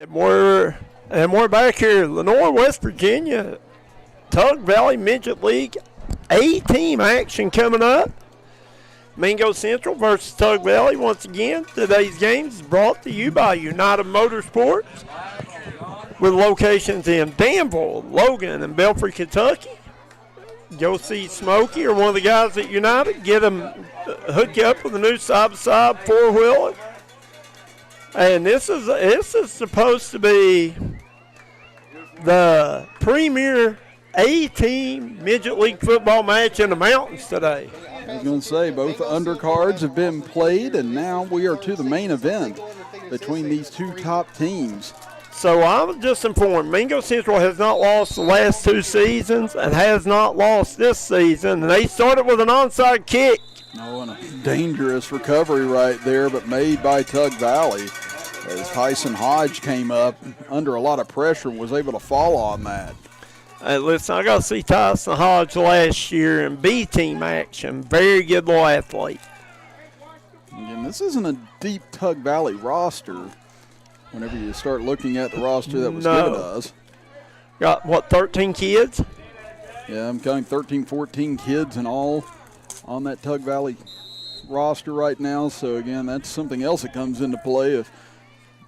We're back here, Lenore, West Virginia. Tug Valley Midget League A-team action coming up. Mingo Central versus Tug Valley. Once again, today's game is brought to you by United Motorsports with locations in Danville, Logan, and Belfry, Kentucky. Go see Smokey or one of the guys at United. Get them, hook you up with a new side-by-side four-wheeler. And this is supposed to be the premier A-team Midget League football match in the mountains today. I was going to say, both undercards have been played, and now we are to the main event between these two top teams. So I was just informed, Mingo Central has not lost the last two seasons and has not lost this season. And they started with an onside kick. Oh, and a dangerous recovery right there, but made by Tug Valley. As Tyson Hodge came up under a lot of pressure and was able to fall on that. Hey, listen, I got to see Tyson Hodge last year in B-team action. Very good little athlete. Again, this isn't a deep Tug Valley roster whenever you start looking at the roster that was given to us. Got, what, 13 kids? Yeah, I'm counting 13, 14 kids in all on that Tug Valley roster right now. So, again, that's something else that comes into play if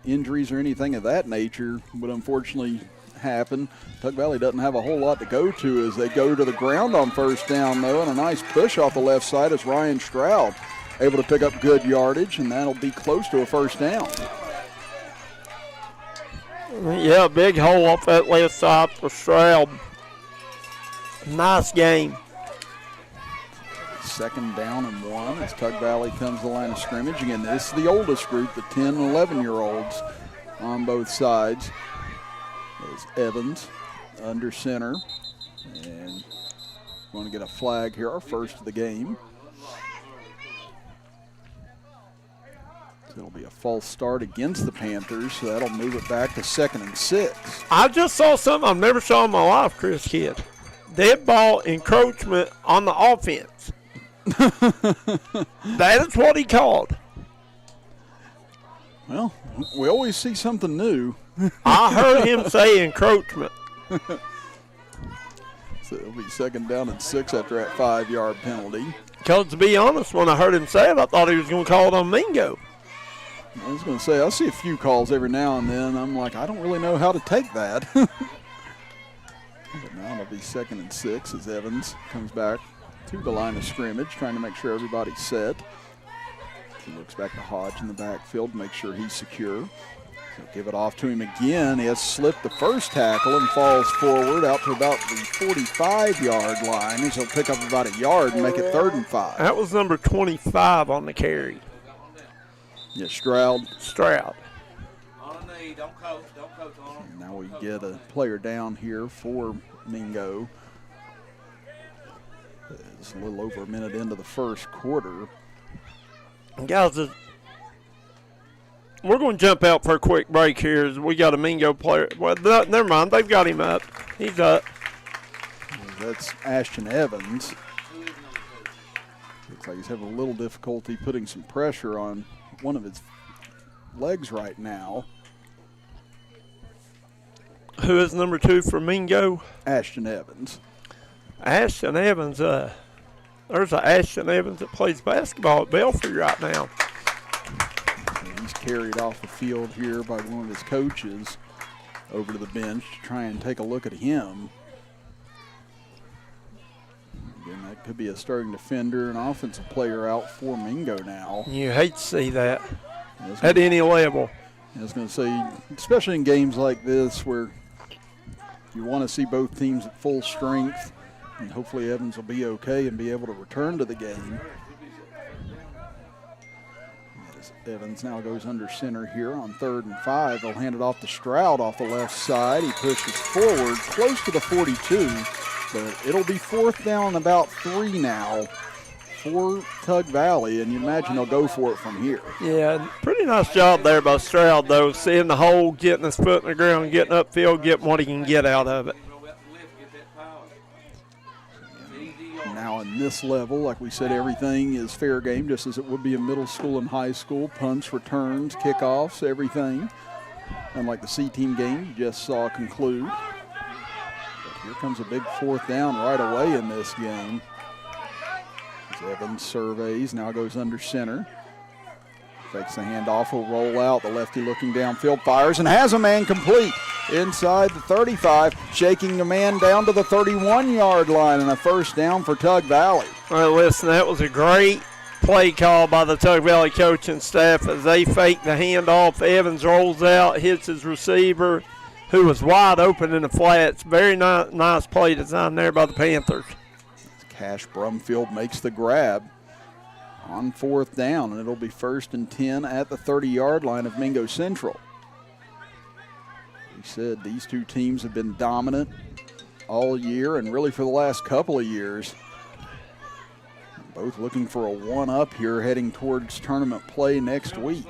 injuries or anything of that nature would unfortunately happen. Tug Valley doesn't have a whole lot to go to as they go to the ground on first down, though, and a nice push off the left side as Ryan Stroud able to pick up good yardage, and that'll be close to a first down. Yeah, big hole off that left side for Stroud. Nice game. Second down and 1 as Tug Valley comes to the line of scrimmage. Again, this is the oldest group, the 10 and 11-year-olds on both sides. There's Evans under center. And we're going to get a flag here, our first of the game. So it'll be a false start against the Panthers, so that'll move it back to 2nd and 6. I just saw something I've never saw in my life, Chris Kidd. Dead ball encroachment on the offense. That is what he called. Well, we always see something new. I heard him say encroachment. So it'll be 2nd down and 6 after that 5-yard penalty. Because to be honest, when I heard him say it, I thought he was going to call it on Mingo. I was going to say, I see a few calls every now and then. I'm like, I don't really know how to take that. But now it'll be 2nd and 6 as Evans comes back to the line of scrimmage, trying to make sure everybody's set. He looks back to Hodge in the backfield to make sure he's secure. He'll give it off to him again. He has slipped the first tackle and falls forward out to about the 45-yard line as he'll pick up about a yard and make it 3rd and 5. That was number 25 on the carry. Yeah, Stroud. On the knee, don't coach on him. And now we get a player down here for Mingo. It's a little over a minute into the first quarter. Guys, we're going to jump out for a quick break here. As we got a Mingo player. Well, never mind. They've got him up. He's up. That's Ashton Evans. Looks like he's having a little difficulty putting some pressure on one of his legs right now. Who is number 2 for Mingo? Ashton Evans. Ashton Evans. There's an Ashton Evans that plays basketball at Belfry right now. He's carried off the field here by one of his coaches over to the bench to try and take a look at him. Again, that could be a starting defender, an offensive player out for Mingo now. You hate to see that at any level. I was going to say, especially in games like this where you want to see both teams at full strength, and hopefully Evans will be okay and be able to return to the game. As Evans now goes under center here on 3rd and 5. They'll hand it off to Stroud off the left side. He pushes forward close to the 42, but it'll be 4th down about 3 now for Tug Valley, and you imagine they'll go for it from here. Yeah, pretty nice job there by Stroud, though, seeing the hole, getting his foot in the ground, getting upfield, getting what he can get out of it. Now in this level, like we said, everything is fair game, just as it would be in middle school and high school. Punts, returns, kickoffs, everything. unlike the C-team game you just saw conclude. But here comes a big 4th down right away in this game. As Evans surveys, now goes under center. Fakes the handoff, will roll out. The lefty looking downfield, fires and has a man complete inside the 35, shaking the man down to the 31-yard line, and a 1st down for Tug Valley. All right, listen, that was a great play call by the Tug Valley coaching staff as they fake the handoff. Evans rolls out, hits his receiver, who was wide open in the flats. Very nice play design there by the Panthers. Cash Brumfield makes the grab on 4th down, and it'll be 1st and 10 at the 30-yard line of Mingo Central. We said these two teams have been dominant all year and really for the last couple of years. Both looking for a one-up here heading towards tournament play next week.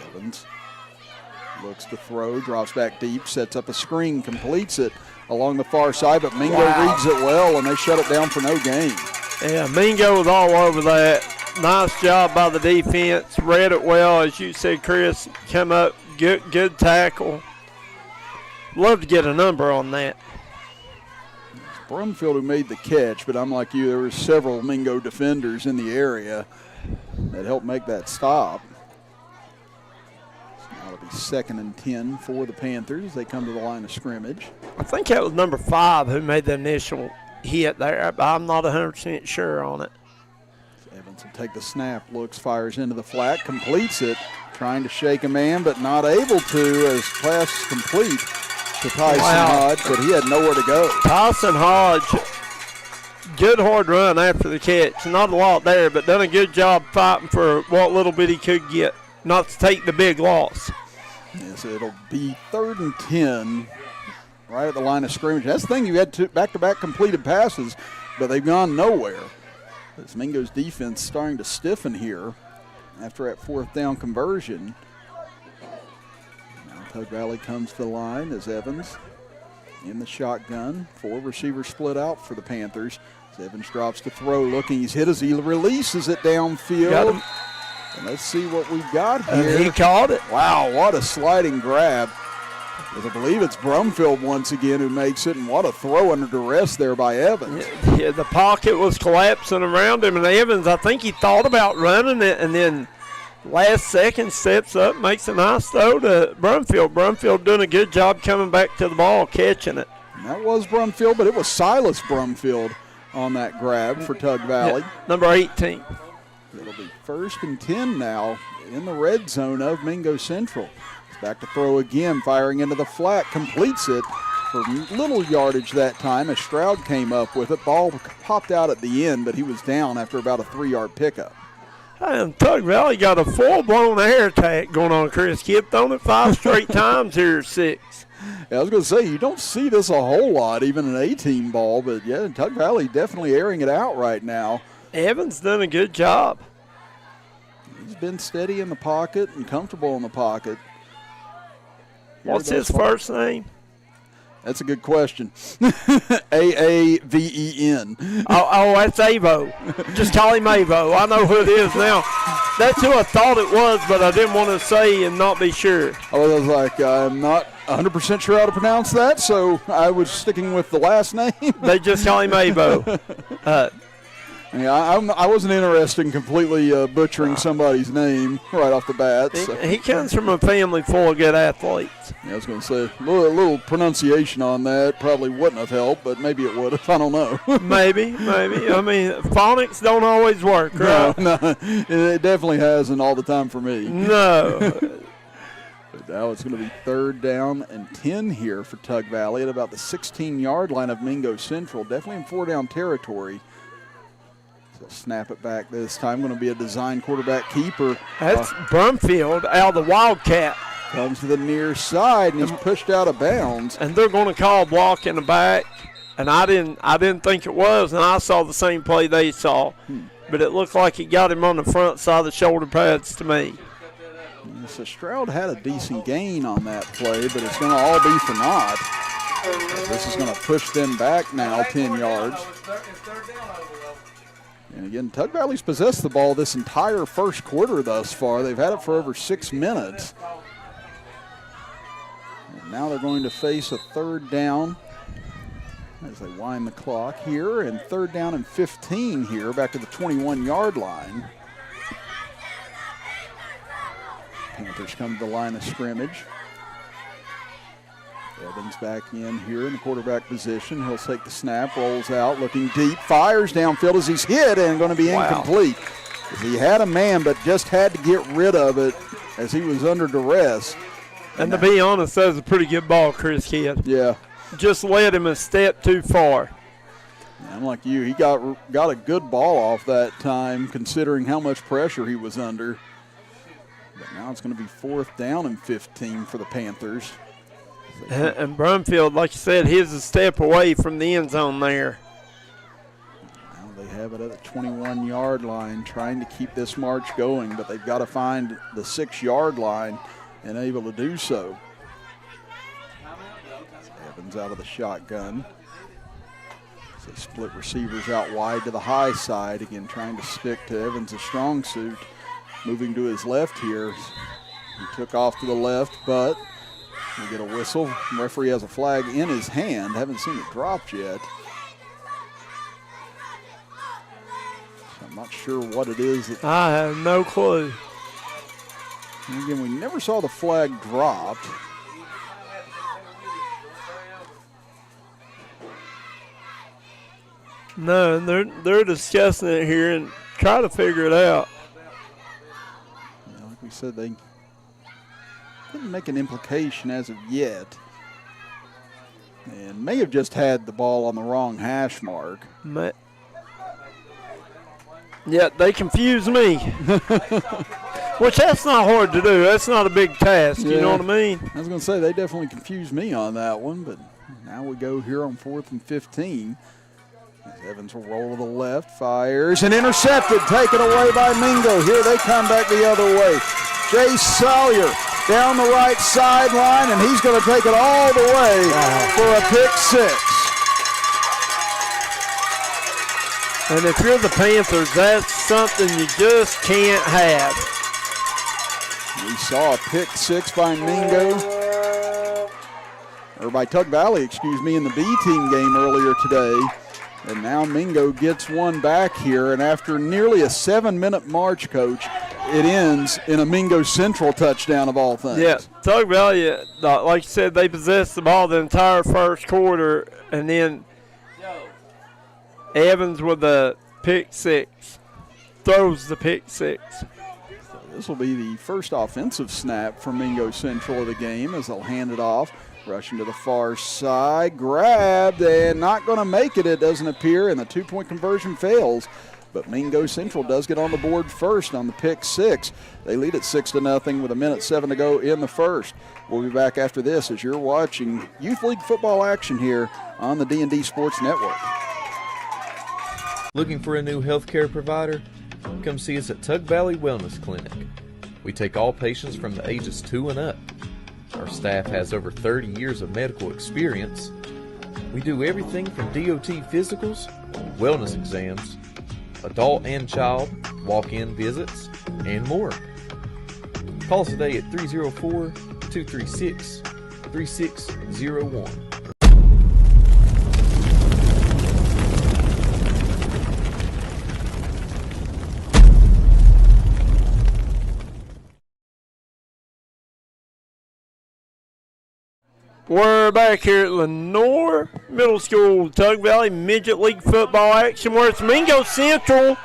Evans looks to throw, drops back deep, sets up a screen, completes it along the far side, but Mingo reads it well, and they shut it down for no gain. Yeah, Mingo was all over that. Nice job by the defense. Read it well, as you said, Chris. Come up, good tackle. Love to get a number on that. It's Brumfield who made the catch, but I'm like you, there were several Mingo defenders in the area that helped make that stop. So now it'll be 2nd and 10 for the Panthers as they come to the line of scrimmage. I think that was number 5 who made the initial hit there, but I'm not 100% sure on it. Evans will take the snap, looks, fires into the flat, completes it, trying to shake a man, but not able to as pass complete to Tyson Hodge, but he had nowhere to go. Tyson Hodge, good hard run after the catch. Not a lot there, but done a good job fighting for what little bit he could get, not to take the big loss. Yes, it'll be 3rd and 10. Right at the line of scrimmage. That's the thing, you had 2 back-to-back completed passes, but they've gone nowhere. This Mingo's defense starting to stiffen here after that 4th down conversion. Now Tug Valley comes to the line as Evans in the shotgun. 4 receivers split out for the Panthers. As Evans drops to throw, looking, he's hit as he releases it downfield. And let's see what we've got here. And he caught it. Wow, what a sliding grab. I believe it's Brumfield once again who makes it, and what a throw under duress there by Evans. Yeah, the pocket was collapsing around him, and Evans, I think he thought about running it, and then last second steps up, makes a nice throw to Brumfield. Brumfield doing a good job coming back to the ball, catching it. And that was Brumfield, but it was Silas Brumfield on that grab for Tug Valley. Yeah, number 18. It'll be 1st and 10 now in the red zone of Mingo Central. Back to throw again, firing into the flat, completes it for little yardage that time as Stroud came up with it. Ball popped out at the end, but he was down after about a 3-yard pickup. And Tug Valley got a full-blown air attack going on, Chris. Kept on it 5 straight times here, 6. Yeah, I was going to say, you don't see this a whole lot, even in A-team ball, but yeah, Tug Valley definitely airing it out right now. Evans done a good job. He's been steady in the pocket and comfortable in the pocket. What's his first name? That's a good question. A-A-V-E-N. Oh, that's Avo. Just call him Avo. I know who it is now. That's who I thought it was, but I didn't want to say and not be sure. I was like, I'm not 100% sure how to pronounce that, so I was sticking with the last name. They just call him Avo. Yeah, I wasn't interested in completely butchering somebody's name right off the bat. So. He comes from a family full of good athletes. Yeah, I was going to say, a little pronunciation on that probably wouldn't have helped, but maybe it would have. I don't know. Maybe. I mean, phonics don't always work, right? No, it definitely hasn't all the time for me. No. But now it's going to be 3rd down and 10 here for Tug Valley at about the 16-yard line of Mingo Central. Definitely in 4-down territory. So snap it back this time. Going to be a design quarterback keeper. That's Brumfield out of the Wildcat. Comes to the near side and he's pushed out of bounds. And they're going to call a block in the back. And I didn't think it was, and I saw the same play they saw. But it looked like he got him on the front side of the shoulder pads to me. So Stroud had a decent gain on that play, but it's going to all be for naught. This is going to push them back now 10 yards. And again, Tug Valley's possessed the ball this entire first quarter thus far. They've had it for over 6 minutes. Now they're going to face a third down as they wind the clock here, and third down and 15 here back to the 21-yard line. Panthers come to the line of scrimmage. Evans back in here in the quarterback position. He'll take the snap, rolls out, looking deep, fires downfield as he's hit and going to be incomplete. He had a man but just had to get rid of it as he was under duress. And to be honest, that was a pretty good ball, Chris Kidd. Yeah. Just led him a step too far. I'm like you. He got a good ball off that time considering how much pressure he was under. But now it's going to be fourth down and 15 for the Panthers. And Brumfield, like you said, he's a step away from the end zone there. Now they have it at the 21-yard line, trying to keep this march going, but they've got to find the 6-yard line and able to do so. Evans out of the shotgun. So they split receivers out wide to the high side, again trying to stick to Evans' strong suit. Moving to his left here. He took off to the left, but we get a whistle. The referee has a flag in his hand. Haven't seen it dropped yet. So I'm not sure what it is. I have no clue. And again, we never saw the flag dropped. No, they're discussing it here and try to figure it out. Like we said, they didn't make an implication as of yet. And may have just had the ball on the wrong hash mark. Yeah, they confuse me. Which that's not hard to do. That's not a big task, you know what I mean? I was going to say, they definitely confused me on that one, but now we go here on 4th and 15. As Evans will roll to the left, fires, and intercepted, taken away by Mingo. Here they come back the other way. Jay Sawyer down the right sideline, and he's going to take it all the way for a pick six. And if you're the Panthers, that's something you just can't have. We saw a pick six by Mingo, or by Tug Valley, excuse me, in the B-team game earlier today. And now Mingo gets one back here, and after nearly a 7-minute march, Coach, it ends in a Mingo Central touchdown of all things. Yeah, Tug Valley, like you said, they possessed the ball the entire first quarter, and then Evans with the pick six, throws the pick six. So this will be the first offensive snap for Mingo Central of the game as they'll hand it off. Rushing to the far side, grabbed, and not going to make it, it doesn't appear, and the two-point conversion fails. But Mingo Central does get on the board first on the pick six. They lead it 6-0 with 1:07 to go in the first. We'll be back after this as you're watching Youth League football action here on the D&D Sports Network. Looking for a new healthcare provider? Come see us at Tug Valley Wellness Clinic. We take all patients from the ages 2 and up. Our staff has over 30 years of medical experience. We do everything from DOT physicals, wellness exams, adult and child, walk-in visits, and more. Call us today at 304-236-3601. We're back here at Lenore Middle School, Tug Valley Midget League football action where it's Mingo Central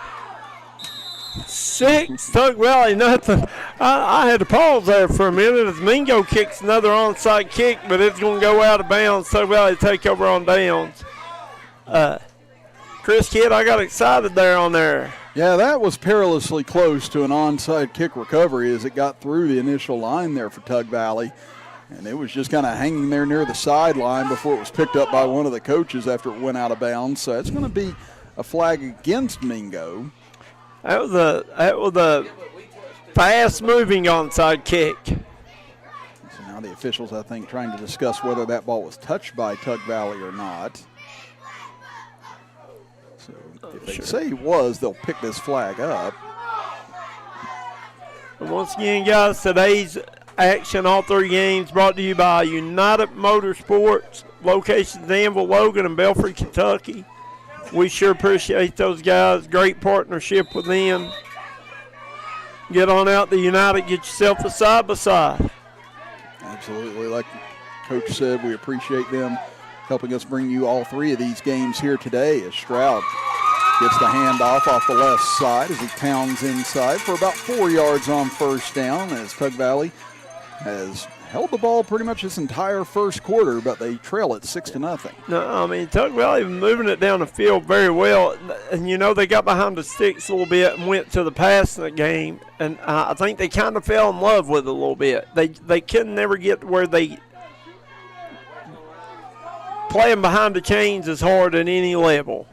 6, Tug Valley nothing. I had to pause there for a minute as Mingo kicks another onside kick, but it's going to go out of bounds. Tug Valley take over on downs. Chris Kidd, I got excited there on there. Yeah, that was perilously close to an onside kick recovery as it got through the initial line there for Tug Valley. And it was just kind of hanging there near the sideline before it was picked up by one of the coaches after it went out of bounds. So it's going to be a flag against Mingo. That was a fast-moving onside kick. So now the officials, I think, trying to discuss whether that ball was touched by Tug Valley or not. So if they say he was, they'll pick this flag up. And once again, guys, today's action all 3 games brought to you by United Motorsports, locations in Danville, Logan, and Belfry, Kentucky. We sure appreciate those guys. Great partnership with them. Get on out to United, get yourself a side-by-side. Absolutely. Like Coach said, we appreciate them helping us bring you all 3 of these games here today as Stroud gets the handoff off the left side as he pounds inside for about 4 yards on first down as Tug Valley has held the ball pretty much this entire first quarter, but they trail it 6-0. No, I mean, Tug Valley moving it down the field very well. And, you know, they got behind the sticks a little bit and went to the passing game. And I think they kind of fell in love with it a little bit. They couldn't never get to where they playing behind the chains is hard at any level.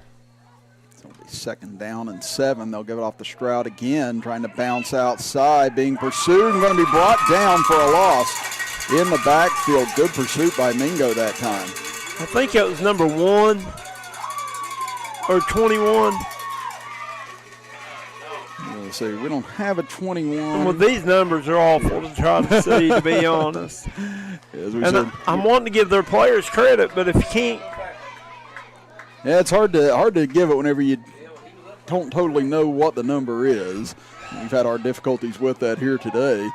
It's going to be 2nd down and 7. They'll give it off to Stroud again, trying to bounce outside, being pursued and going to be brought down for a loss. In the backfield, good pursuit by Mingo that time. I think it was number 1 or 21. Let's see, we don't have a 21. Well, these numbers are awful to try to see, to be honest. As we And said, I'm wanting to give their players credit, but if you can't, yeah, it's hard to give it whenever you don't totally know what the number is. We've had our difficulties with that here today.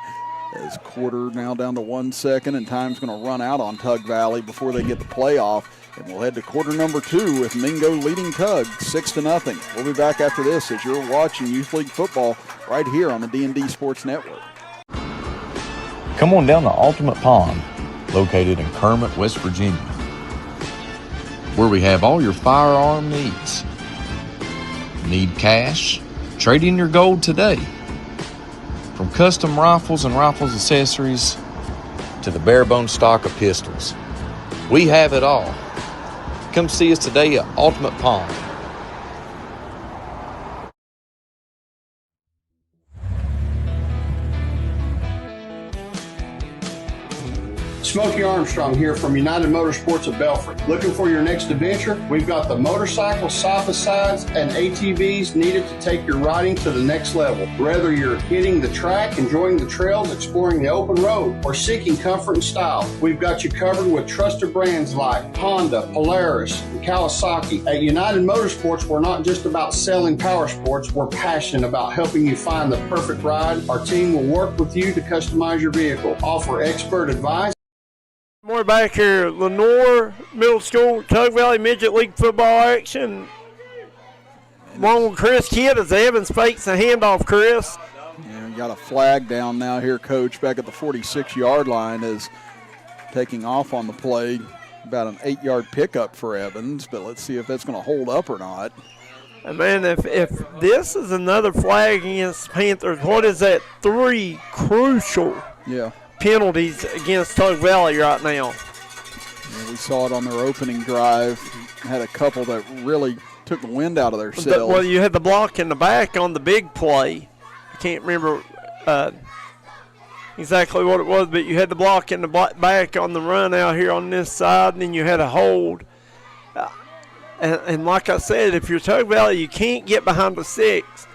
As quarter now down to 1 second, and time's going to run out on Tug Valley before they get the playoff. And we'll head to quarter number 2 with Mingo leading Tug 6-0. We'll be back after this as you're watching Youth League football right here on the D&D Sports Network. Come on down to Ultimate Pond, located in Kermit, West Virginia, where we have all your firearm needs. Need cash? Trade in your gold today. From custom rifles and rifles accessories to the bare bone stock of pistols, we have it all. Come see us today at Ultimate Pond. Smokey Armstrong here from United Motorsports of Belfry. Looking for your next adventure? We've got the motorcycles, side-by-sides, and ATVs needed to take your riding to the next level. Whether you're hitting the track, enjoying the trails, exploring the open road, or seeking comfort and style, we've got you covered with trusted brands like Honda, Polaris, and Kawasaki. At United Motorsports, we're not just about selling power sports, we're passionate about helping you find the perfect ride. Our team will work with you to customize your vehicle, offer expert advice. We're back here at Lenore Middle School, Tug Valley Midget League football action. Along with Chris Kidd as Evans fakes a handoff, Chris. Yeah, we got a flag down now here, Coach, back at the 46-yard line is taking off on the play. About an 8-yard pickup for Evans, but let's see if that's going to hold up or not. And man, if this is another flag against Panthers, what is that? 3 crucial penalties against Tug Valley right now. Yeah, we saw it on their opening drive. Had a couple that really took the wind out of their sails. Well, you had the block in the back on the big play. I can't remember exactly what it was, but you had the block in the back on the run out here on this side, and then you had a hold. And like I said, if you're Tug Valley, you can't get behind the 6.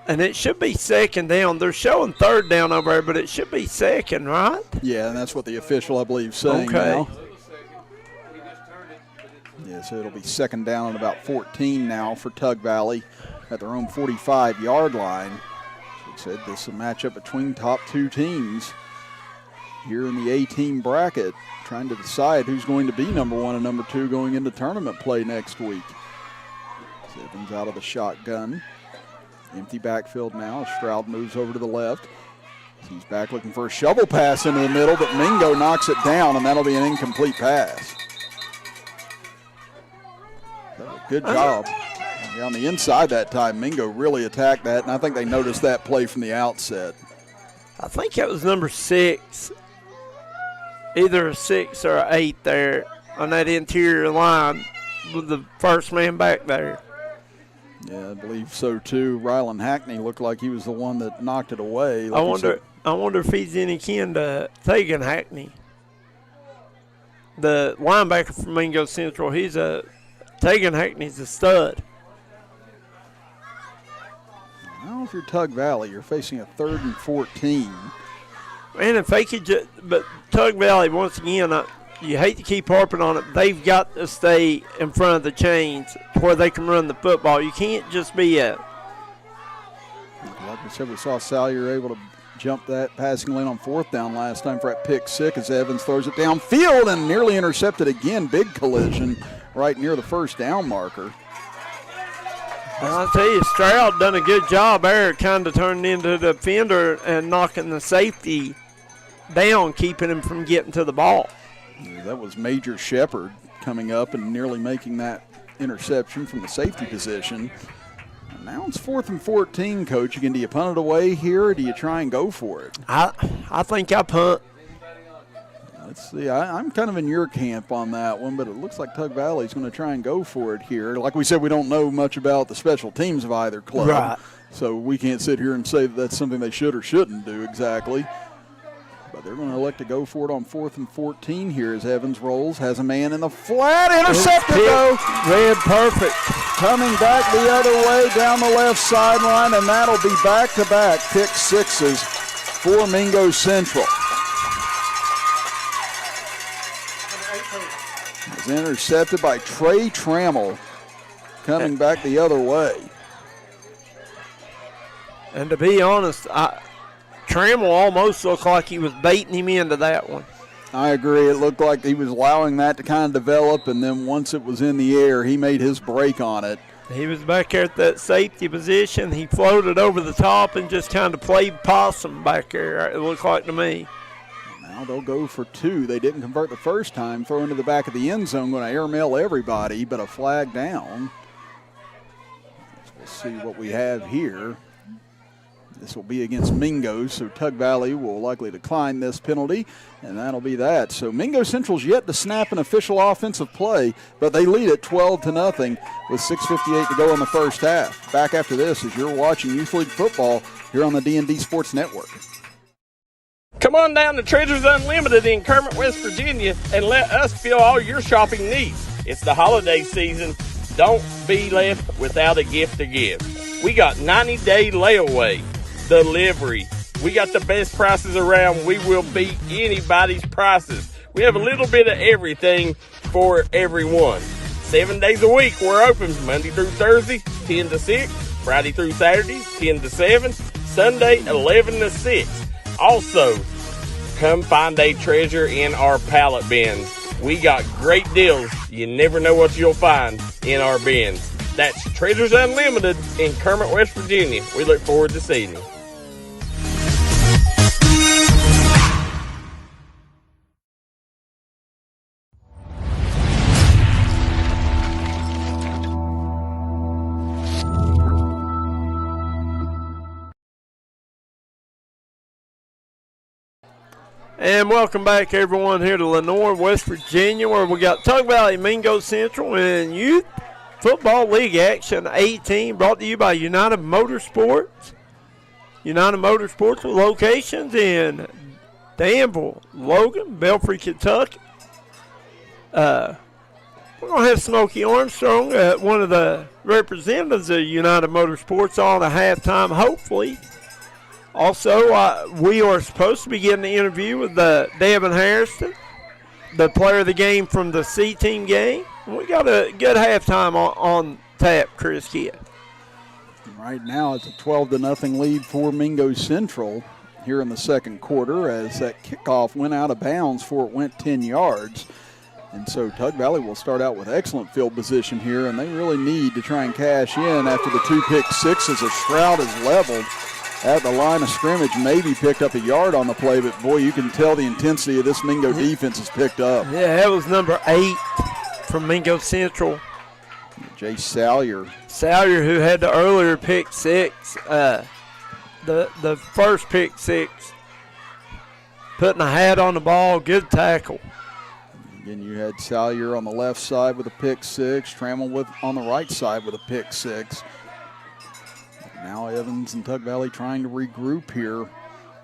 And it should be 2nd down. They're showing 3rd down over there, but it should be 2nd, right? Yeah, and that's what the official, I believe, is saying now. Yeah, so it'll be 2nd down and about 14 now for Tug Valley at their own 45-yard line. As I said, this is a matchup between top 2 teams here in the A-team bracket, trying to decide who's going to be number 1 and number 2 going into tournament play next week. Evans out of the shotgun. Empty backfield now. Stroud moves over to the left. He's back looking for a shovel pass into the middle, but Mingo knocks it down, and that'll be an incomplete pass. Good job. Yeah, on the inside that time, Mingo really attacked that, and I think they noticed that play from the outset. I think it was number 6. Either a 6 or an 8 there on that interior line with the first man back there. Yeah, I believe so too. Rylan Hackney looked like he was the one that knocked it away. I wonder if he's any kin to Tegan Hackney, the linebacker from Mingo Central. Tegan Hackney's a stud. Well, if you're Tug Valley, you're facing a 3rd and 14. Man, if they could just, but Tug Valley, once again, you hate to keep harping on it, they've got to stay in front of the chains where they can run the football. You can't just be Like we said, we saw Salyer able to jump that passing lane on 4th down last time for that pick six as Evans throws it downfield and nearly intercepted again. Big collision right near the first down marker. I'll tell you, Stroud done a good job there, kind of turning into the defender and knocking the safety down, keeping him from getting to the ball. That was Major Shepard coming up and nearly making that interception from the safety position. And now it's 4th and 14, Coach. Again, do you punt it away here or do you try and go for it? I think I punt. Let's see. I'm kind of in your camp on that one, but it looks like Tug Valley's going to try and go for it here. Like we said, we don't know much about the special teams of either club. Right. So we can't sit here and say that that's something they should or shouldn't do exactly. But they're going to elect to go for it on 4th and 14 here as Evans rolls, has a man in the flat, intercepted though. Red perfect. Coming back the other way down the left sideline, and that'll be back-to-back pick sixes for Mingo Central. It's intercepted by Trey Trammell coming back the other way. And to be honest, Trammell almost looked like he was baiting him into that one. I agree. It looked like he was allowing that to kind of develop, and then once it was in the air, he made his break on it. He was back there at that safety position. He floated over the top and just kind of played possum back there, it looked like to me. Now they'll go for two. They didn't convert the first time. Throw into the back of the end zone, going to airmail everybody, but a flag down. We'll see what we have here. This will be against Mingo, so Tug Valley will likely decline this penalty, and that'll be that. So Mingo Central's yet to snap an official offensive play, but they lead it 12-0 with 6:58 to go in the first half. Back after this as you're watching Youth League football here on the D&D Sports Network. Come on down to Treasures Unlimited in Kermit, West Virginia, and let us fill all your shopping needs. It's the holiday season. Don't be left without a gift to give. We got 90-day layaway, delivery. We got the best prices around. We will beat anybody's prices. We have a little bit of everything for everyone. 7 days a week we're open, Monday through Thursday, 10 to 6, Friday through Saturday, 10 to 7, Sunday, 11 to 6. Also, come find a treasure in our pallet bins. We got great deals. You never know what you'll find in our bins. That's Treasures Unlimited in Kermit, West Virginia. We look forward to seeing you. And welcome back, everyone, here to Lenoir, West Virginia, where we got Tug Valley, Mingo Central, and Youth Football League Action 18, brought to you by United Motorsports. United Motorsports with locations in Danville, Logan, Belfry, Kentucky. We're going to have Smokey Armstrong, one of the representatives of United Motorsports, on at halftime, hopefully. Also, we are supposed to be getting an interview with Devin Harrison, the player of the game from the C-Team game. We got a good halftime on tap, Chris Kidd. Right now it's a 12-0 lead for Mingo Central here in the second quarter as that kickoff went out of bounds before it went 10 yards. And so Tug Valley will start out with excellent field position here, and they really need to try and cash in after the two pick sixes as Stroud is leveled at the line of scrimmage, maybe picked up a yard on the play, but boy, you can tell the intensity of this Mingo defense is picked up. Yeah, that was number 8 from Mingo Central. Jay Salyer. Salyer, who had the earlier pick six, the first pick six, putting a hat on the ball, good tackle. Again, you had Salyer on the left side with a pick six, Trammell on the right side with a pick six. Now Evans and Tug Valley trying to regroup here,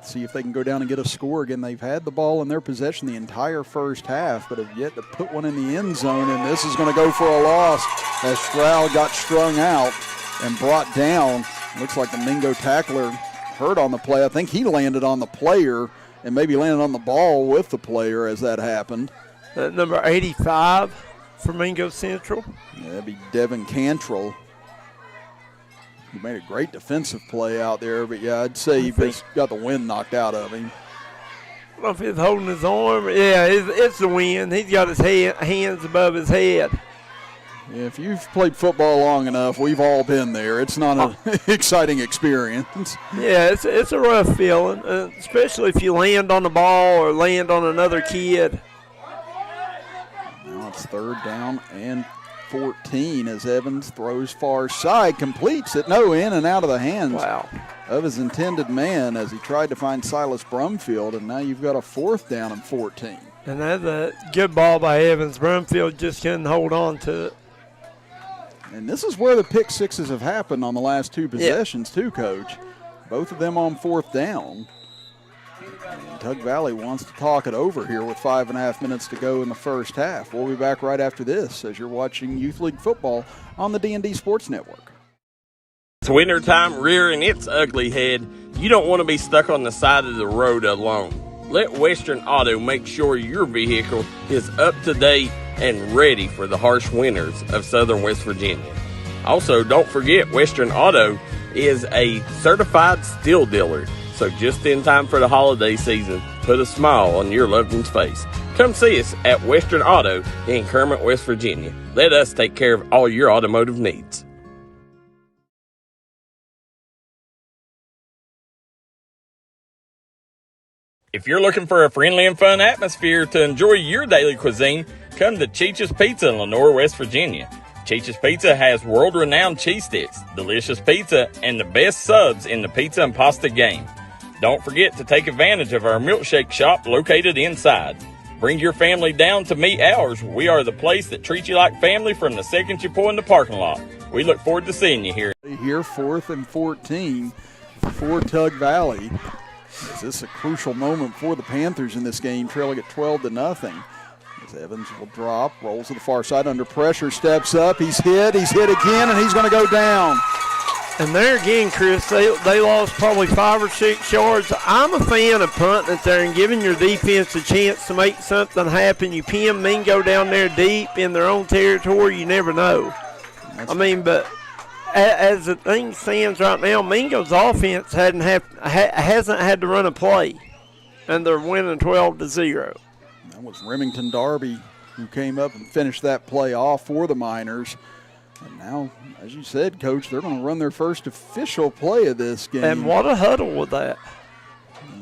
see if they can go down and get a score. Again, they've had the ball in their possession the entire first half, but have yet to put one in the end zone, and this is going to go for a loss as Stroud got strung out and brought down. Looks like the Mingo tackler hurt on the play. I think he landed on the player and maybe landed on the ball with the player as that happened. Number 85 for Mingo Central. Yeah, that'd be Devin Cantrell. He made a great defensive play out there, but yeah, I'd say he just got the wind knocked out of him. I don't know if he's holding his arm. Yeah, it's the wind. He's got his hands above his head. Yeah, if you've played football long enough, we've all been there. It's not an exciting experience. Yeah, it's a rough feeling, especially if you land on the ball or land on another kid. Now it's 3rd down and 14 as Evans throws far side, completes it, in and out of the hands of his intended man as he tried to find Silas Brumfield, and now you've got a 4th down and 14. And that's a good ball by Evans. Brumfield just couldn't hold on to it. And this is where the pick sixes have happened on the last 2 possessions too, Coach. Both of them on 4th down. And Tug Valley wants to talk it over here with 5.5 minutes to go in the first half. We'll be back right after this as you're watching Youth League football on the D&D Sports Network. It's wintertime rearing its ugly head. You don't want to be stuck on the side of the road alone. Let Western Auto make sure your vehicle is up to date and ready for the harsh winters of southern West Virginia. Also, don't forget Western Auto is a certified steel dealer. So just in time for the holiday season, put a smile on your loved one's face. Come see us at Western Auto in Kermit, West Virginia. Let us take care of all your automotive needs. If you're looking for a friendly and fun atmosphere to enjoy your daily cuisine, come to Cheech's Pizza in Lenore, West Virginia. Cheech's Pizza has world-renowned cheese sticks, delicious pizza, and the best subs in the pizza and pasta game. Don't forget to take advantage of our milkshake shop located inside. Bring your family down to meet ours. We are the place that treats you like family from the second you pull in the parking lot. We look forward to seeing you here. Here, 4th and 14 for Tug Valley. Is this a crucial moment for the Panthers in this game, trailing at 12-0? As Evans will drop, rolls to the far side under pressure, steps up, he's hit again, and he's going to go down. And there again, Chris, they lost probably 5 or 6 yards. I'm a fan of punting it there and giving your defense a chance to make something happen. You pin Mingo down there deep in their own territory, you never know. But as the thing stands right now, Mingo's offense hasn't had to run a play, and they're winning 12-0. That was Remington Darby who came up and finished that play off for the Miners. And now, as you said, Coach, they're going to run their first official play of this game. And what a huddle with that.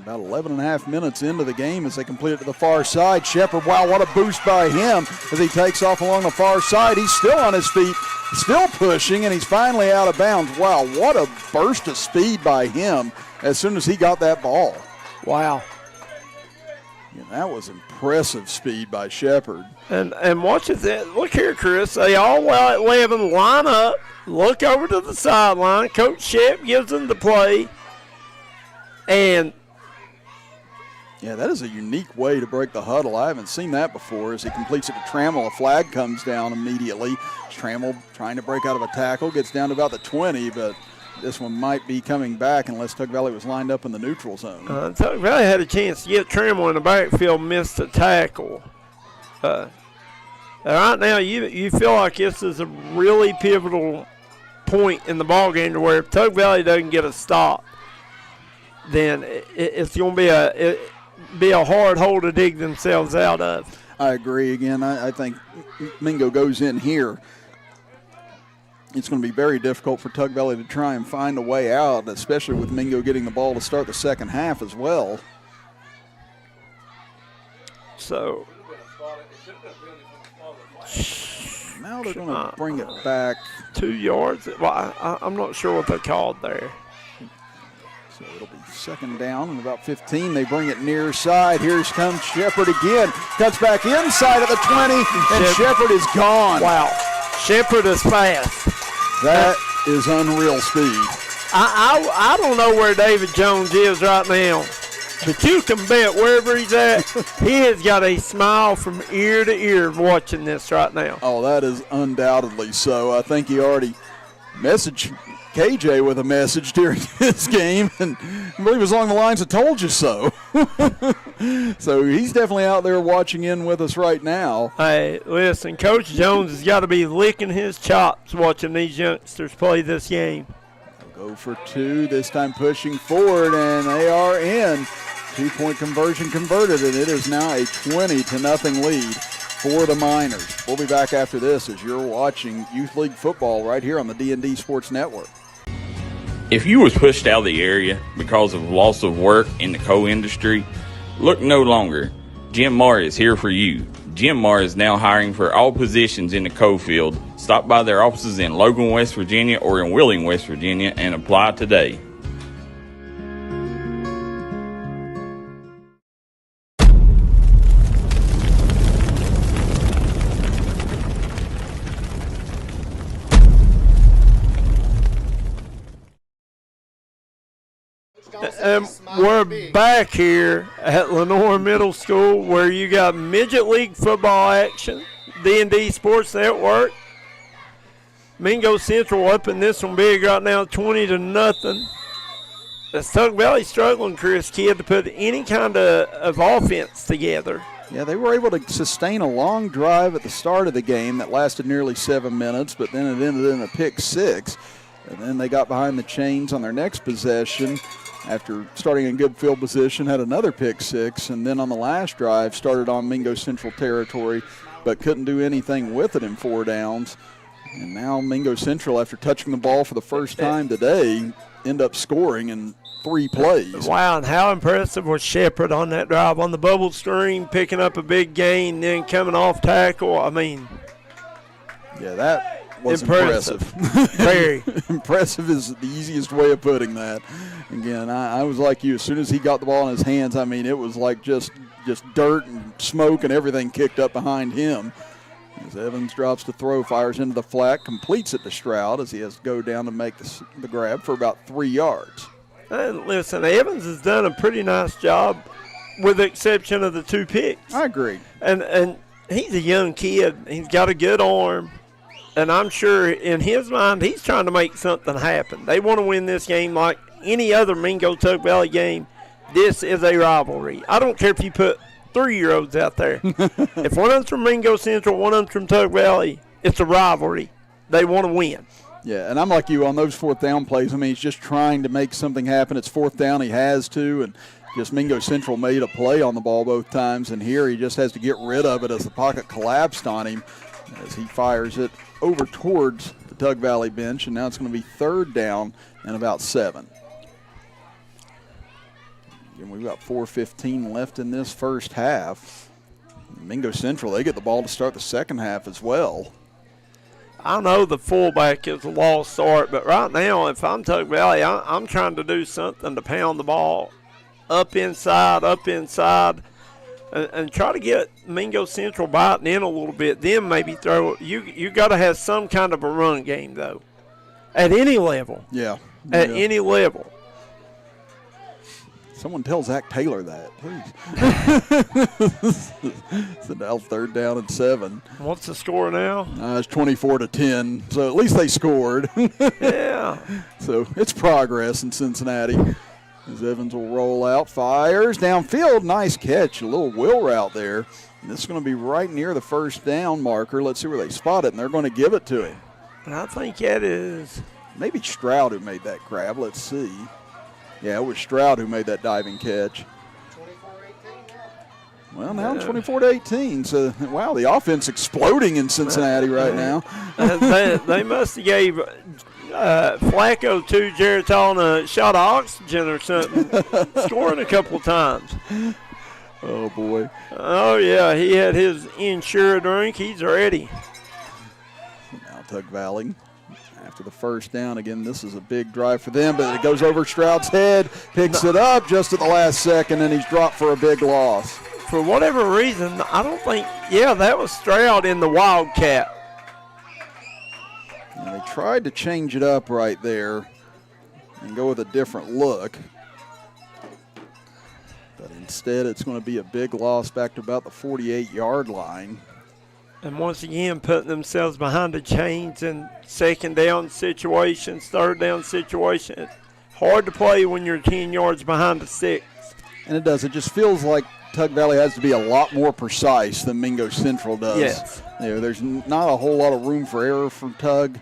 About 11.5 minutes into the game as they complete it to the far side. Shepard, wow, what a boost by him as he takes off along the far side. He's still on his feet, still pushing, and he's finally out of bounds. Wow, what a burst of speed by him as soon as he got that ball. Wow. Yeah, that was impressive speed by Shepard. And watch it. Look here, Chris. They all 11 line up, look over to the sideline. Coach Shep gives them the play. And yeah, that is a unique way to break the huddle. I haven't seen that before. As he completes it to Trammell, a flag comes down immediately. Trammell trying to break out of a tackle, gets down to about the 20, but this one might be coming back unless Tug Valley was lined up in the neutral zone. Tug Valley had a chance to get Trammell in the backfield, missed the tackle. Right now, you feel like this is a really pivotal point in the ball game to where if Tug Valley doesn't get a stop, then it's going to be a hard hole to dig themselves out of. I agree. Again, I think Mingo goes in here. It's going to be very difficult for Tug Valley to try and find a way out, especially with Mingo getting the ball to start the second half as well. So now they're going to bring it back 2 yards. Well, I'm not sure what they called there. So it'll be second down and about 15. They bring it near side. Here comes Shepard again. Cuts back inside of the 20, and Shepard is gone. Wow. Shepard is fast. That is unreal speed. I don't know where David Jones is right now, but you can bet wherever he's at, he has got a smile from ear to ear watching this right now. Oh, that is undoubtedly so. I think he already messaged KJ with a message during this game, and I believe it was along the lines of "told you so." So he's definitely out there watching in with us right now. Hey, listen, Coach Jones has got to be licking his chops watching these youngsters play this game. Go for two, this time pushing forward, and they are in. 2-point conversion converted, and it is now a 20-0 lead for the Miners. We'll be back after this as you're watching Youth League football right here on the D&D Sports Network. If you was pushed out of the area because of loss of work in the coal industry, look no longer. Jim Marr is here for you. Jim Marr is now hiring for all positions in the coal field. Stop by their offices in Logan, West Virginia or in Wheeling, West Virginia and apply today. And we're back here at Lenore Middle School where you got Midget League football action, D&D Sports Network. Mingo Central up in this one big right now, 20-0. That's Tug Valley struggling, Chris Kidd, to put any kind of offense together. Yeah, they were able to sustain a long drive at the start of the game that lasted nearly 7 minutes, but then it ended in a pick six. And then they got behind the chains on their next possession after starting in good field position, had another pick six, and then on the last drive started on Mingo Central territory, but couldn't do anything with it in 4 downs. And now Mingo Central, after touching the ball for the first time today, end up scoring in 3 plays. Wow, and how impressive was Shepard on that drive on the bubble screen, picking up a big gain, then coming off tackle. I mean, yeah, that was impressive. Very. Impressive is the easiest way of putting that. Again, I was like you. As soon as he got the ball in his hands, I mean, it was like just dirt and smoke and everything kicked up behind him. As Evans drops to throw, fires into the flat, completes it to Stroud as he has to go down to make the grab for about 3 yards. And listen, Evans has done a pretty nice job with the exception of the 2 picks. I agree. And he's a young kid. He's got a good arm. And I'm sure in his mind he's trying to make something happen. They want to win this game like any other Mingo Tug Valley game. This is a rivalry. I don't care if you put 3-year-olds out there. If one of them's from Mingo Central, one of them's from Tug Valley, it's a rivalry. They want to win. Yeah, and I'm like you on those 4th down plays. I mean, he's just trying to make something happen. It's 4th down. He has to, and just Mingo Central made a play on the ball both times, and here he just has to get rid of it as the pocket collapsed on him as he fires it over towards the Tug Valley bench, and now it's going to be 3rd down and about 7. And we've got 4:15 left in this first half. Mingo Central, they get the ball to start the second half as well. I know the fullback is a lost start, but right now, if I'm Tug Valley, I'm trying to do something to pound the ball up inside, and try to get Mingo Central biting in a little bit. Then maybe throw it. You got to have some kind of a run game, though, at any level. Yeah. At any level. Someone tell Zach Taylor that, please. So now 3rd down and 7. What's the score now? It's 24-10, so at least they scored. Yeah. So it's progress in Cincinnati. As Evans will roll out, fires downfield. Nice catch, a little wheel route there. And this is going to be right near the 1st down marker. Let's see where they spot it, and they're going to give it to him. And I think that is maybe Stroud who made that grab. Let's see. Yeah, it was Stroud who made that diving catch. 24-18. Well, now 24-18. So, wow, the offense exploding in Cincinnati right now. They must have gave Flacco to Geritol a shot of oxygen or something, scoring a couple times. Oh, boy. Oh, yeah, he had his insured drink. He's ready. Now Tug Valley. After the 1st down, again, this is a big drive for them, but it goes over Stroud's head, picks it up just at the last second, and he's dropped for a big loss. For whatever reason, I don't think, that was Stroud in the Wildcat. And they tried to change it up right there and go with a different look. But instead, it's going to be a big loss back to about the 48-yard line. And once again, putting themselves behind the chains in second down situations, third down situations. Hard to play when you're 10 yards behind the sticks. And it does. It just feels like Tug Valley has to be a lot more precise than Mingo Central does. Yes. There's not a whole lot of room for error for Tug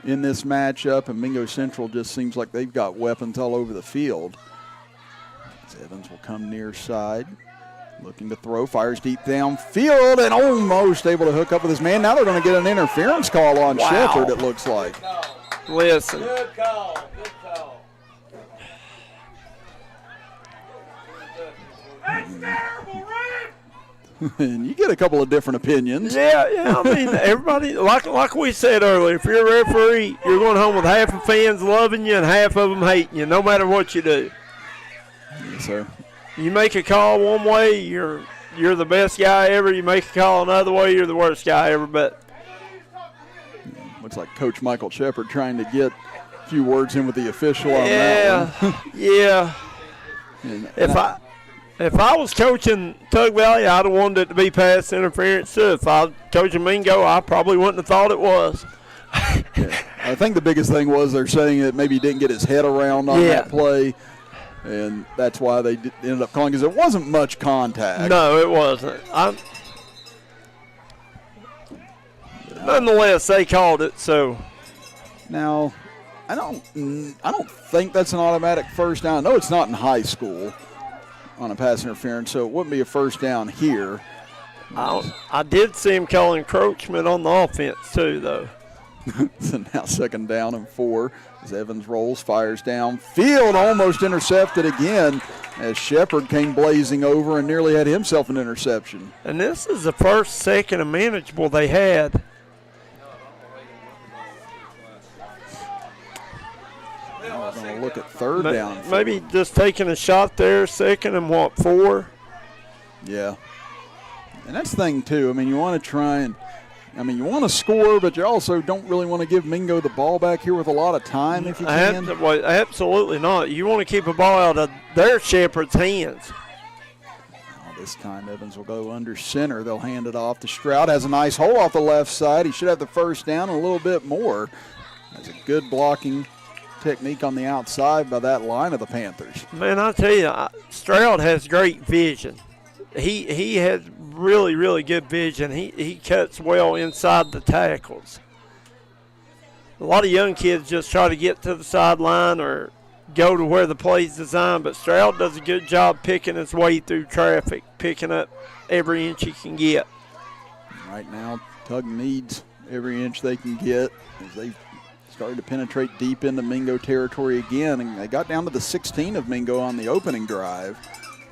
in this matchup, and Mingo Central just seems like they've got weapons all over the field. As Evans will come near side, looking to throw, fires deep downfield, and almost able to hook up with his man. Now they're going to get an interference call on Shepard, it looks like. Listen. Good call. Good call. That's terrible, Rip! And you get a couple of different opinions. Yeah. I mean, everybody, like we said earlier, if you're a referee, you're going home with half the fans loving you and half of them hating you, no matter what you do. Yes, sir. You make a call one way, you're the best guy ever. You make a call another way, you're the worst guy ever. But looks like Coach Michael Shepard trying to get a few words in with the official on that one. Yeah. And If I was coaching Tug Valley, I'd have wanted it to be pass interference too. If I was coaching Mingo, I probably wouldn't have thought it was. yeah. I think the biggest thing was they're saying that maybe he didn't get his head around on that play, and that's why they ended up calling, because it wasn't much contact. No, it wasn't. Nonetheless, they called it. So now, I don't think that's an automatic first down. No, it's not in high school on a pass interference, so it wouldn't be a first down here. I did see him call encroachment on the offense too, though. So now 2nd down and 4 as Evans rolls, fires downfield, almost intercepted again as Shepard came blazing over and nearly had himself an interception. And this is the first second and manageable they had. Now we're going to look at 3rd down. Maybe just taking a shot there, 2nd and 4. Yeah. And that's the thing, too. I mean, you want to try and, you want to score, but you also don't really want to give Mingo the ball back here with a lot of time if you can. Absolutely not. You want to keep a ball out of their Shepherd's hands. This time Evans will go under center. They'll hand it off to Stroud. Has a nice hole off the left side. He should have the first down and a little bit more. Has a good blocking technique on the outside by that line of the Panthers. Man, I tell you, Stroud has great vision. He has really, really good vision. He cuts well inside the tackles. A lot of young kids just try to get to the sideline or go to where the play's designed, but Stroud does a good job picking his way through traffic, picking up every inch he can get. Right now, Tug needs every inch they can get as they started to penetrate deep into Mingo territory again, and they got down to the 16 of Mingo on the opening drive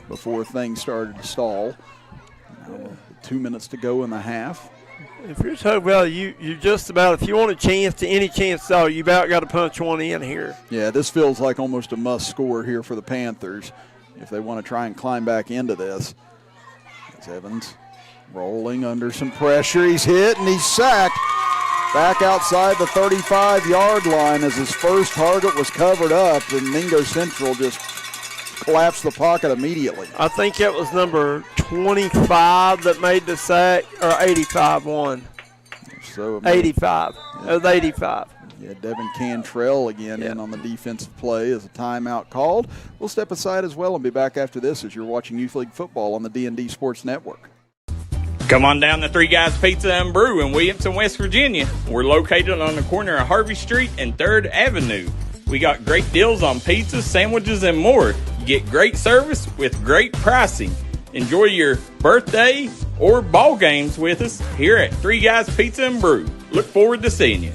before things started to stall. Now, 2 minutes to go in the half. If you're Tug Valley, you just about, if you want a chance to any chance at all, you about got to punch one in here. Yeah, this feels like almost a must score here for the Panthers if they want to try and climb back into this. As Evans rolling under some pressure. He's hit and he's sacked. Back outside the 35-yard line as his first target was covered up, and Mingo Central just collapsed the pocket immediately. I think it was number 25 that made the sack, or 85 won. So 85. Yeah. It was 85. Yeah, Devin Cantrell again in on the defensive play as a timeout called. We'll step aside as well and be back after this as you're watching Youth League football on the D&D Sports Network. Come on down to Three Guys Pizza and Brew in Williamson, West Virginia. We're located on the corner of Harvey Street and 3rd Avenue. We got great deals on pizzas, sandwiches, and more. You get great service with great pricing. Enjoy your birthday or ball games with us here at Three Guys Pizza and Brew. Look forward to seeing you.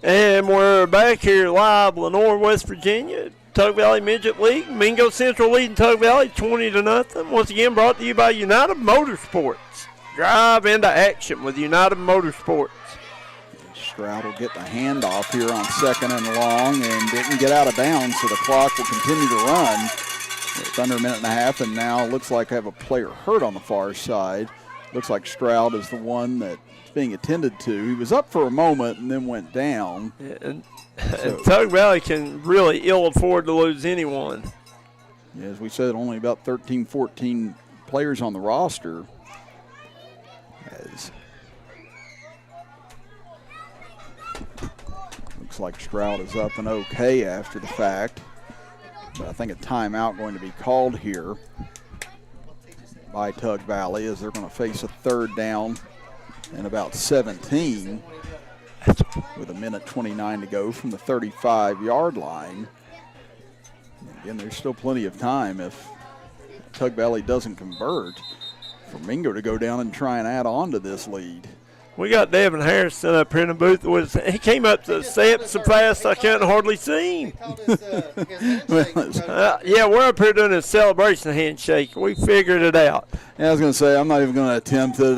And we're back here live, Lenore, West Virginia. Tug Valley Midget League. Mingo Central leading Tug Valley 20-0. Once again, brought to you by United Motorsports. Drive into action with United Motorsports. Stroud will get the handoff here on 2nd and long and didn't get out of bounds, so the clock will continue to run. It's under a minute and a half, and now looks like I have a player hurt on the far side. Looks like Stroud is the one that's being attended to. He was up for a moment and then went down. Yeah, and Tug Valley can really ill afford to lose anyone. Yeah, as we said, only about 13, 14 players on the roster. Looks like Stroud is up and okay after the fact. But I think a timeout going to be called here by Tug Valley as they're going to face a 3rd down and about 17 with 1:29 to go from the 35-yard line. Again, there's still plenty of time if Tug Valley doesn't convert for Mingo to go down and try and add on to this lead. We got Devin Harrison up here in the booth. He came up the steps so fast I couldn't hardly see him. Yeah, we're up here doing a celebration handshake. We figured it out. Yeah, I was going to say, I'm not even going to attempt it.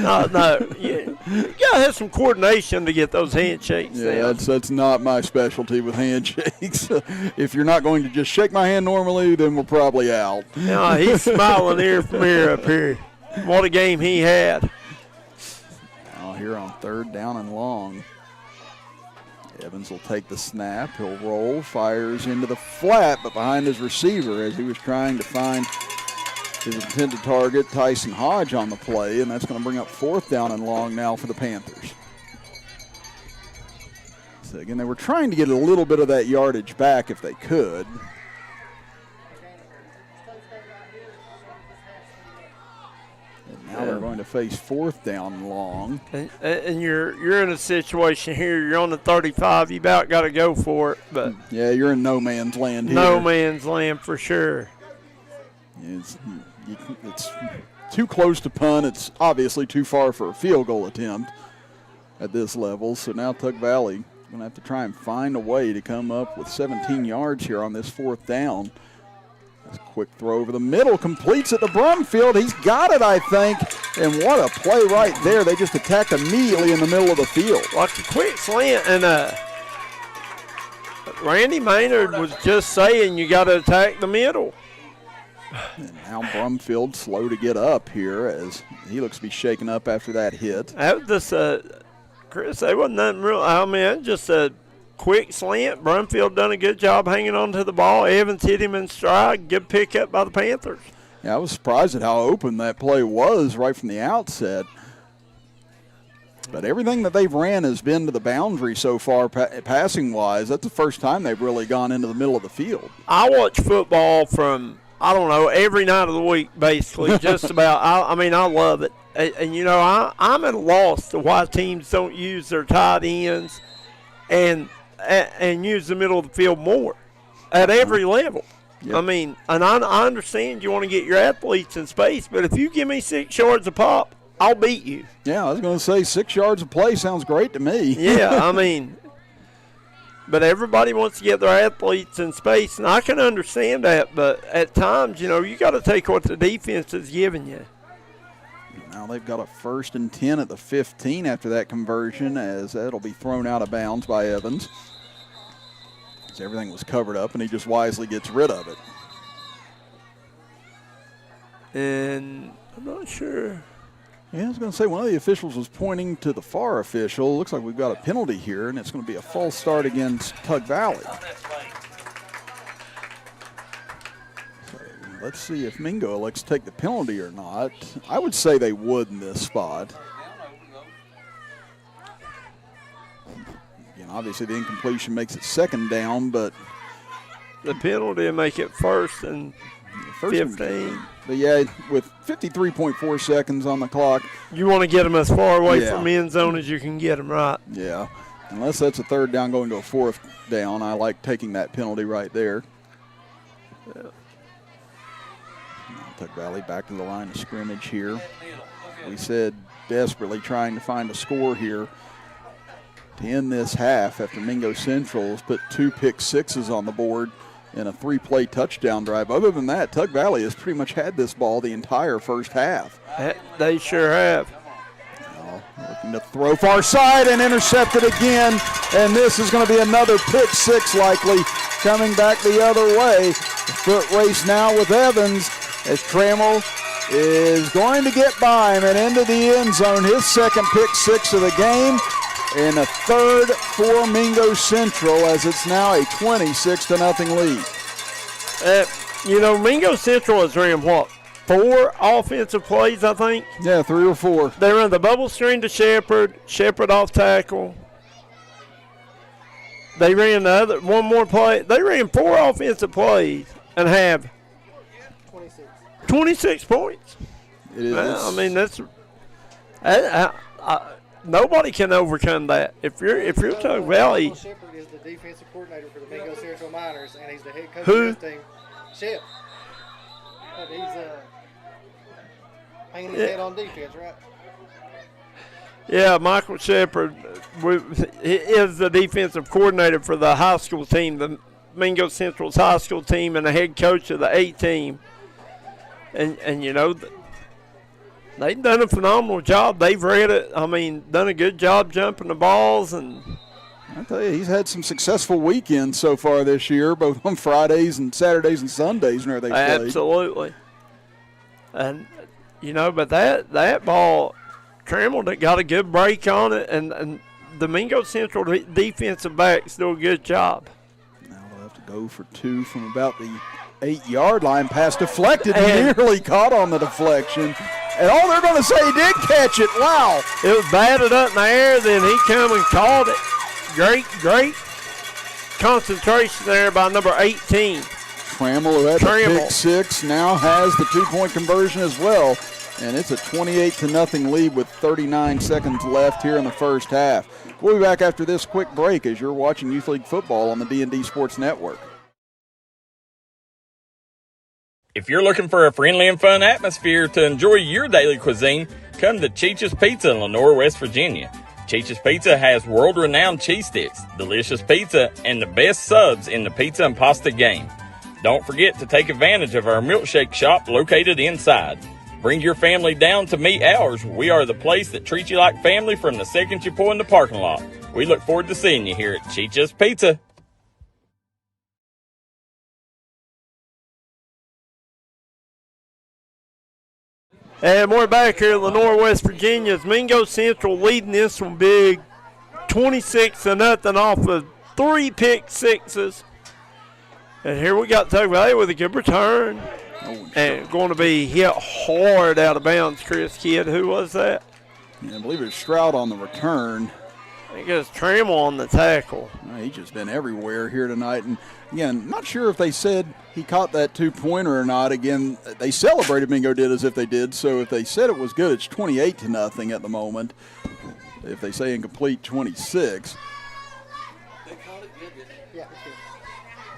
No. You got to have some coordination to get those handshakes down. That's not my specialty with handshakes. If you're not going to just shake my hand normally, then we're probably out. No, he's smiling ear from ear up here. What a game he had. Here on 3rd down and long. Evans will take the snap. He'll roll, fires into the flat, but behind his receiver as he was trying to find his intended target, Tyson Hodge, on the play, and that's going to bring up 4th down and long now for the Panthers. So again, they were trying to get a little bit of that yardage back if they could. Now they're going to face 4th down and long. And you're in a situation here. You're on the 35. You about got to go for it. But yeah, you're in no man's land here. No man's land for sure. It's too close to punt. It's obviously too far for a field goal attempt at this level. So now Tug Valley going to have to try and find a way to come up with 17 yards here on this 4th down. Quick throw over the middle, completes it to Brumfield. He's got it, I think. And what a play right there. They just attacked immediately in the middle of the field. Like a quick slant, and Randy Maynard was just saying you got to attack the middle. And now Brumfield slow to get up here as he looks to be shaken up after that hit. That was just, Chris, that wasn't nothing real. I mean, just a quick slant. Brumfield done a good job hanging on to the ball. Evans hit him in stride. Good pickup by the Panthers. Yeah, I was surprised at how open that play was right from the outset. But everything that they've ran has been to the boundary so far, passing-wise. That's the first time they've really gone into the middle of the field. I watch football from, I don't know, every night of the week, basically, just about. I mean, I love it. And you know, I'm at a loss to why teams don't use their tight ends and use the middle of the field more at every level. Yep. I mean, and I understand you want to get your athletes in space, but if you give me 6 yards a pop, I'll beat you. Yeah, I was going to say 6 yards of play sounds great to me. Yeah, I mean, but everybody wants to get their athletes in space, and I can understand that, but at times, you know, you got to take what the defense is giving you. Now they've got a 1st and 10 at the 15 after that conversion, as that'll be thrown out of bounds by Evans. As everything was covered up, and he just wisely gets rid of it. And I'm not sure. Yeah, I was going to say, one of the officials was pointing to the far official. Looks like we've got a penalty here, and it's going to be a false start against Tug Valley. So let's see if Mingo elects to take the penalty or not. I would say they would in this spot. Again, obviously the incompletion makes it 2nd down, but the penalty will make it 1st and 15. But yeah, with 53.4 seconds on the clock, you want to get them as far away from the end zone as you can get them, right? Yeah, unless that's a 3rd down going to a 4th down. I like taking that penalty right there. Yeah. Tug Valley back to the line of scrimmage here. We said desperately trying to find a score here to end this half after Mingo Central has put 2 pick-sixes on the board in a 3-play touchdown drive. Other than that, Tug Valley has pretty much had this ball the entire first half. They sure have. Now looking to throw far side and intercepted again, and this is going to be another pick-six likely coming back the other way. The foot race now with Evans as Trammell is going to get by him and into the end zone. His second pick-six of the game. And a third for Mingo Central as it's now a 26-0 lead. Mingo Central has ran, 4 offensive plays, I think? Yeah, 3 or 4. They ran the bubble screen to Shepherd off tackle. They ran one more play. They ran 4 offensive plays and have 26 points. It is. I mean, that's nobody can overcome that. If you're Tug Valley. Michael Shepherd is the defensive coordinator for the Mingo Central Miners, and he's the head coach Who? of this team. Shep. But he's hanging his head on defense, right? Yeah, Michael Shepherd is the defensive coordinator for the high school team, the Mingo Central's high school team, and the head coach of the A team. And they've done a phenomenal job. They've read it. I mean, done a good job jumping the balls. And I tell you, he's had some successful weekends so far this year, both on Fridays and Saturdays and Sundays where they played. Absolutely. And, but that ball, Trammell got a good break on it, and the Mingo Central defensive backs do a good job. Now they'll have to go for 2 from about the 8-yard line. Pass deflected, nearly caught on the deflection. And they're going to say he did catch it. Wow. It was batted up in the air, then he come and caught it. Great concentration there by number 18. Trammell, who had the pick-six, now has the 2-point conversion as well. And it's a 28-0 lead with 39 seconds left here in the first half. We'll be back after this quick break as you're watching Youth League football on the D&D Sports Network. If you're looking for a friendly and fun atmosphere to enjoy your daily cuisine, come to Cheech's Pizza in Lenore, West Virginia. Cheech's Pizza has world-renowned cheese sticks, delicious pizza, and the best subs in the pizza and pasta game. Don't forget to take advantage of our milkshake shop located inside. Bring your family down to meet ours. We are the place that treats you like family from the second you pull in the parking lot. We look forward to seeing you here at Cheech's Pizza. And we're back here at Lenore, West Virginia. As Mingo Central leading this one big, 26-0 off of 3 pick-sixes. And here we got Tug Valley with a good return. And going to be hit hard out of bounds, Chris Kidd. Who was that? Yeah, I believe it was Stroud on the return. I think it was Trammell on the tackle. He's just been everywhere here tonight. And, again, not sure if they said he caught that 2-pointer or not. Again, they celebrated, Mingo did, as if they did. So if they said it was good, it's 28-0 at the moment. If they say incomplete, 26. They called it good, didn't they? Yeah.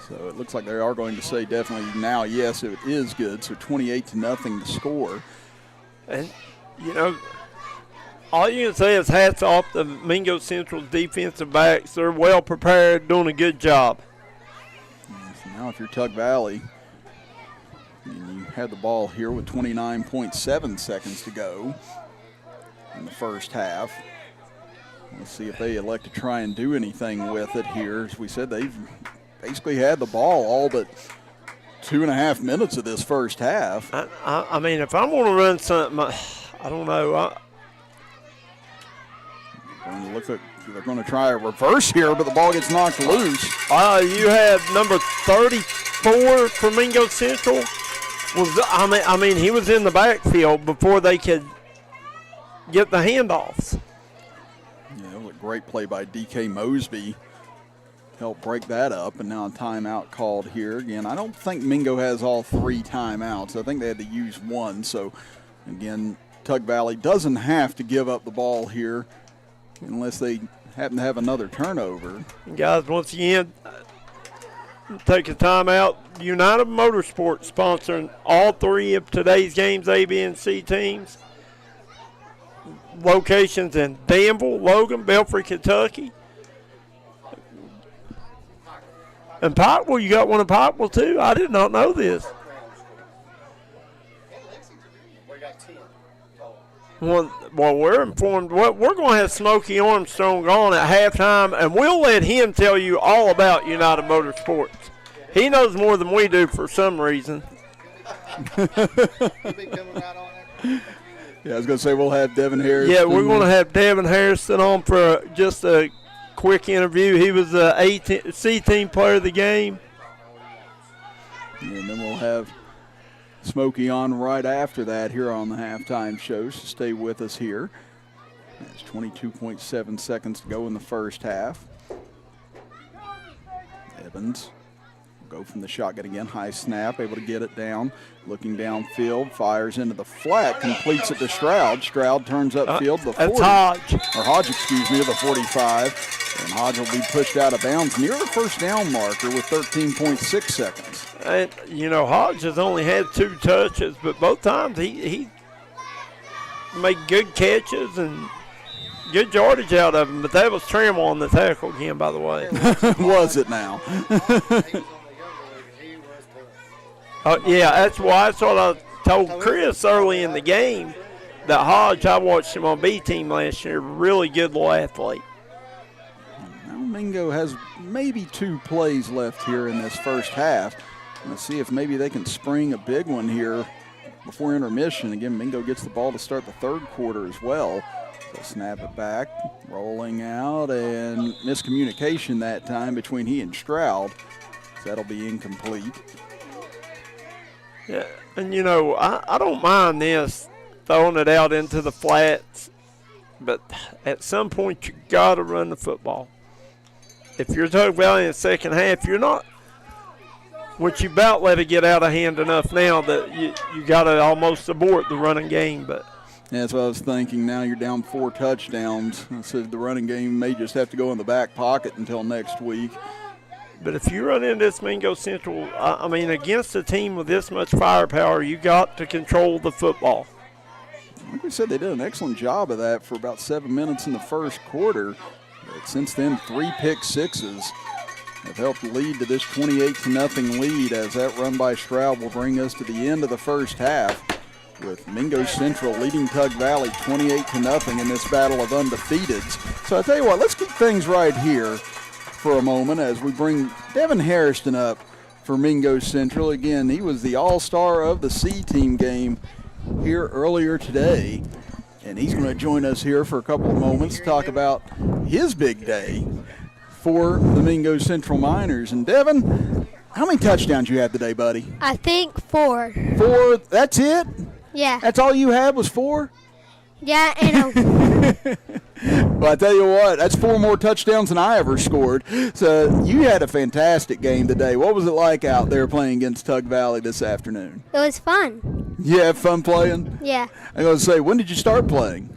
So it looks like they are going to say definitely now, yes, it is good. So 28-0 to score. And, all you can say is hats off to Mingo Central's defensive backs. They're well prepared, doing a good job. So now if you're Tug Valley, and you had the ball here with 29.7 seconds to go in the first half. Let's see if they elect to try and do anything with it here. As we said, they've basically had the ball all but 2.5 minutes of this first half. I mean, if I'm going to run something, I don't know. They're going to try a reverse here, but the ball gets knocked loose. You had number 34 for Mingo Central. I mean, he was in the backfield before they could get the handoffs. Yeah, it was a great play by D.K. Mosby. Helped break that up, and now a timeout called here. Again, I don't think Mingo has all 3 timeouts. I think they had to use 1. So, again, Tug Valley doesn't have to give up the ball here unless they happen to have another turnover. Guys, once again, take a timeout. United Motorsports sponsoring all 3 of today's games, A, B, and C teams. Locations in Danville, Logan, Belfry, Kentucky. And Pikeville, you got one in Pikeville too? I did not know this. We got 10 total. Well, we're informed. We're going to have Smokey Armstrong on at halftime, and we'll let him tell you all about United Motorsports. He knows more than we do for some reason. He'll be coming right on there. Yeah, I was going to say we'll have Devin Harrison. Yeah, we're going to have Devin Harrison on for just a quick interview. He was the C-Team player of the game. And then we'll have Smokey on right after that here on the halftime show, so stay with us here. There's 22.7 seconds to go in the first half. Evans will go from the shotgun again, high snap, able to get it down, looking downfield, fires into the flat, completes it to Stroud. Stroud turns upfield to the 40. That's Hodge. Or Hodge, excuse me, to the 45. And Hodge will be pushed out of bounds near the first down marker with 13.6 seconds. And, you know, Hodge has only had 2 touches, but both times he made good catches and good yardage out of him. But that was Trammell on the tackle again, by the way. Was it now? He was on the younger league, and he was tough. Yeah, that's why. That's what I told Chris early in the game, that Hodge, I watched him on B team last year, really good little athlete. Now Mingo has maybe 2 plays left here in this first half. Let's see if maybe they can spring a big one here before intermission. Again, Mingo gets the ball to start the third quarter as well. So snap it back, rolling out, and miscommunication that time between he and Stroud. So that'll be incomplete. Yeah, and, you know, I don't mind this, throwing it out into the flats, but at some point you got to run the football. If you're Tug Valley in the second half, you're not, which you about let it get out of hand enough now that you got to almost abort the running game. But yeah, that's what I was thinking. Now you're down 4 touchdowns. I said the running game may just have to go in the back pocket until next week. But if you run into this Mingo Central, I mean, against a team with this much firepower, you got to control the football. Like we said, they did an excellent job of that for about 7 minutes in the first quarter. But since then, 3 pick sixes have helped lead to this 28-0 lead, as that run by Stroud will bring us to the end of the first half, with Mingo Central leading Tug Valley 28-0 in this battle of undefeateds. So I tell you what, let's keep things right here for a moment as we bring Devin Harrison up for Mingo Central. Again, he was the all-star of the C-Team game here earlier today, and he's going to join us here for a couple of moments to talk about his big day for the Mingo Central Miners. And Devin, how many touchdowns you had today, buddy? I think 4. 4, that's it? Yeah. That's all you had was 4? Yeah, and Well, I tell you what, that's 4 more touchdowns than I ever scored. So you had a fantastic game today. What was it like out there playing against Tug Valley this afternoon? it was fun. You have fun playing? Yeah. I'm going to say, when did you start playing?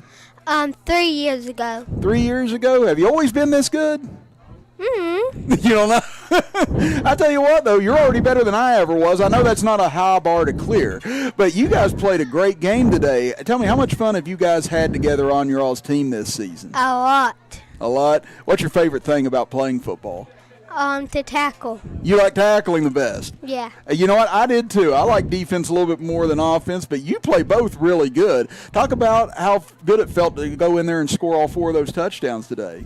3 years ago. 3 years ago? Have you always been this good? Mm-hmm. You don't know? I tell you what, though, you're already better than I ever was. I know that's not a high bar to clear, but you guys played a great game today. Tell me, how much fun have you guys had together on your all's team this season? A lot. A lot? What's your favorite thing about playing football? To tackle. You like tackling the best? Yeah. You know what? I did too. I like defense a little bit more than offense, but you play both really good. Talk about how good it felt to go in there and score all 4 of those touchdowns today.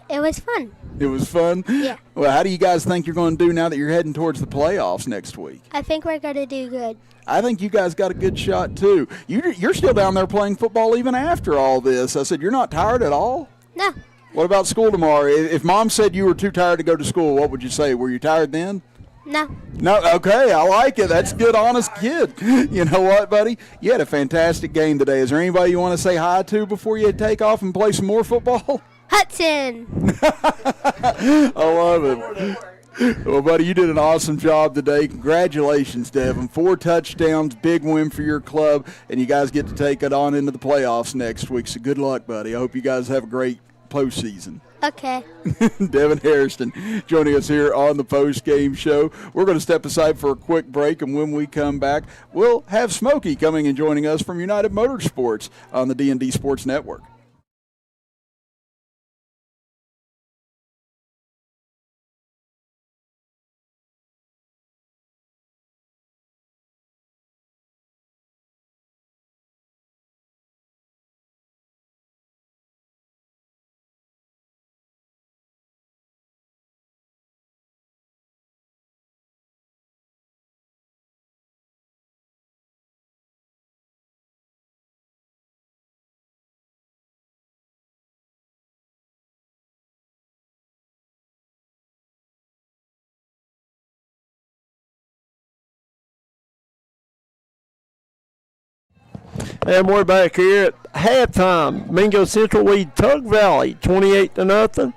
It was fun. It was fun? Yeah. Well, how do you guys think you're going to do now that you're heading towards the playoffs next week? I think we're going to do good. I think you guys got a good shot too. You're still down there playing football even after all this. I said, you're not tired at all? No. What about school tomorrow? If Mom said you were too tired to go to school, what would you say? Were you tired then? No. No, okay, I like it. That's a good, honest kid. You know what, buddy? You had a fantastic game today. Is there anybody you want to say hi to before you take off and play some more football? Hudson. I love it. Well, buddy, you did an awesome job today. Congratulations, Devin. 4 touchdowns, big win for your club, and you guys get to take it on into the playoffs next week. So good luck, buddy. I hope you guys have a great postseason. Okay. Devin Harrison joining us here on the post-game show. We're going to step aside for a quick break, and when we come back, we'll have Smokey coming and joining us from United Motorsports on the D&D Sports Network. And we're back here at halftime. Mingo Central lead Tug Valley 28-0.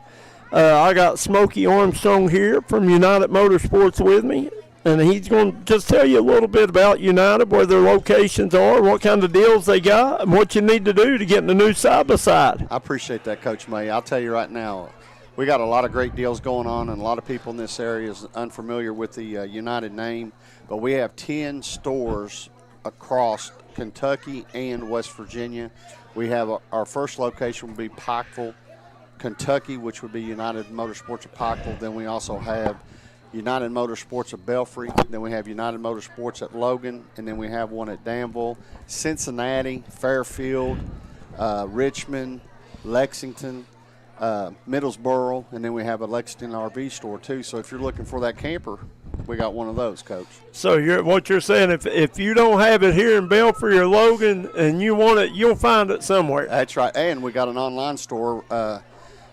I got Smokey Armstrong here from United Motorsports with me, and he's going to just tell you a little bit about United, where their locations are, what kind of deals they got, and what you need to do to get in the new side-by-side. I appreciate that, Coach May. I'll tell you right now, we got a lot of great deals going on, and a lot of people in this area is unfamiliar with the United name, but we have 10 stores across Kentucky and West Virginia. We have our first location will be Pikeville, Kentucky, which would be United Motorsports of Pikeville. Then we also have United Motorsports of Belfry. Then we have United Motorsports at Logan, and then we have one at Danville, Cincinnati, Fairfield, Richmond, Lexington, Middlesboro, and then we have a Lexington RV store too. So if you're looking for that camper, we got one of those, Coach. So what you're saying, if you don't have it here in Belfry or Logan and you want it, you'll find it somewhere. That's right. And we got an online store.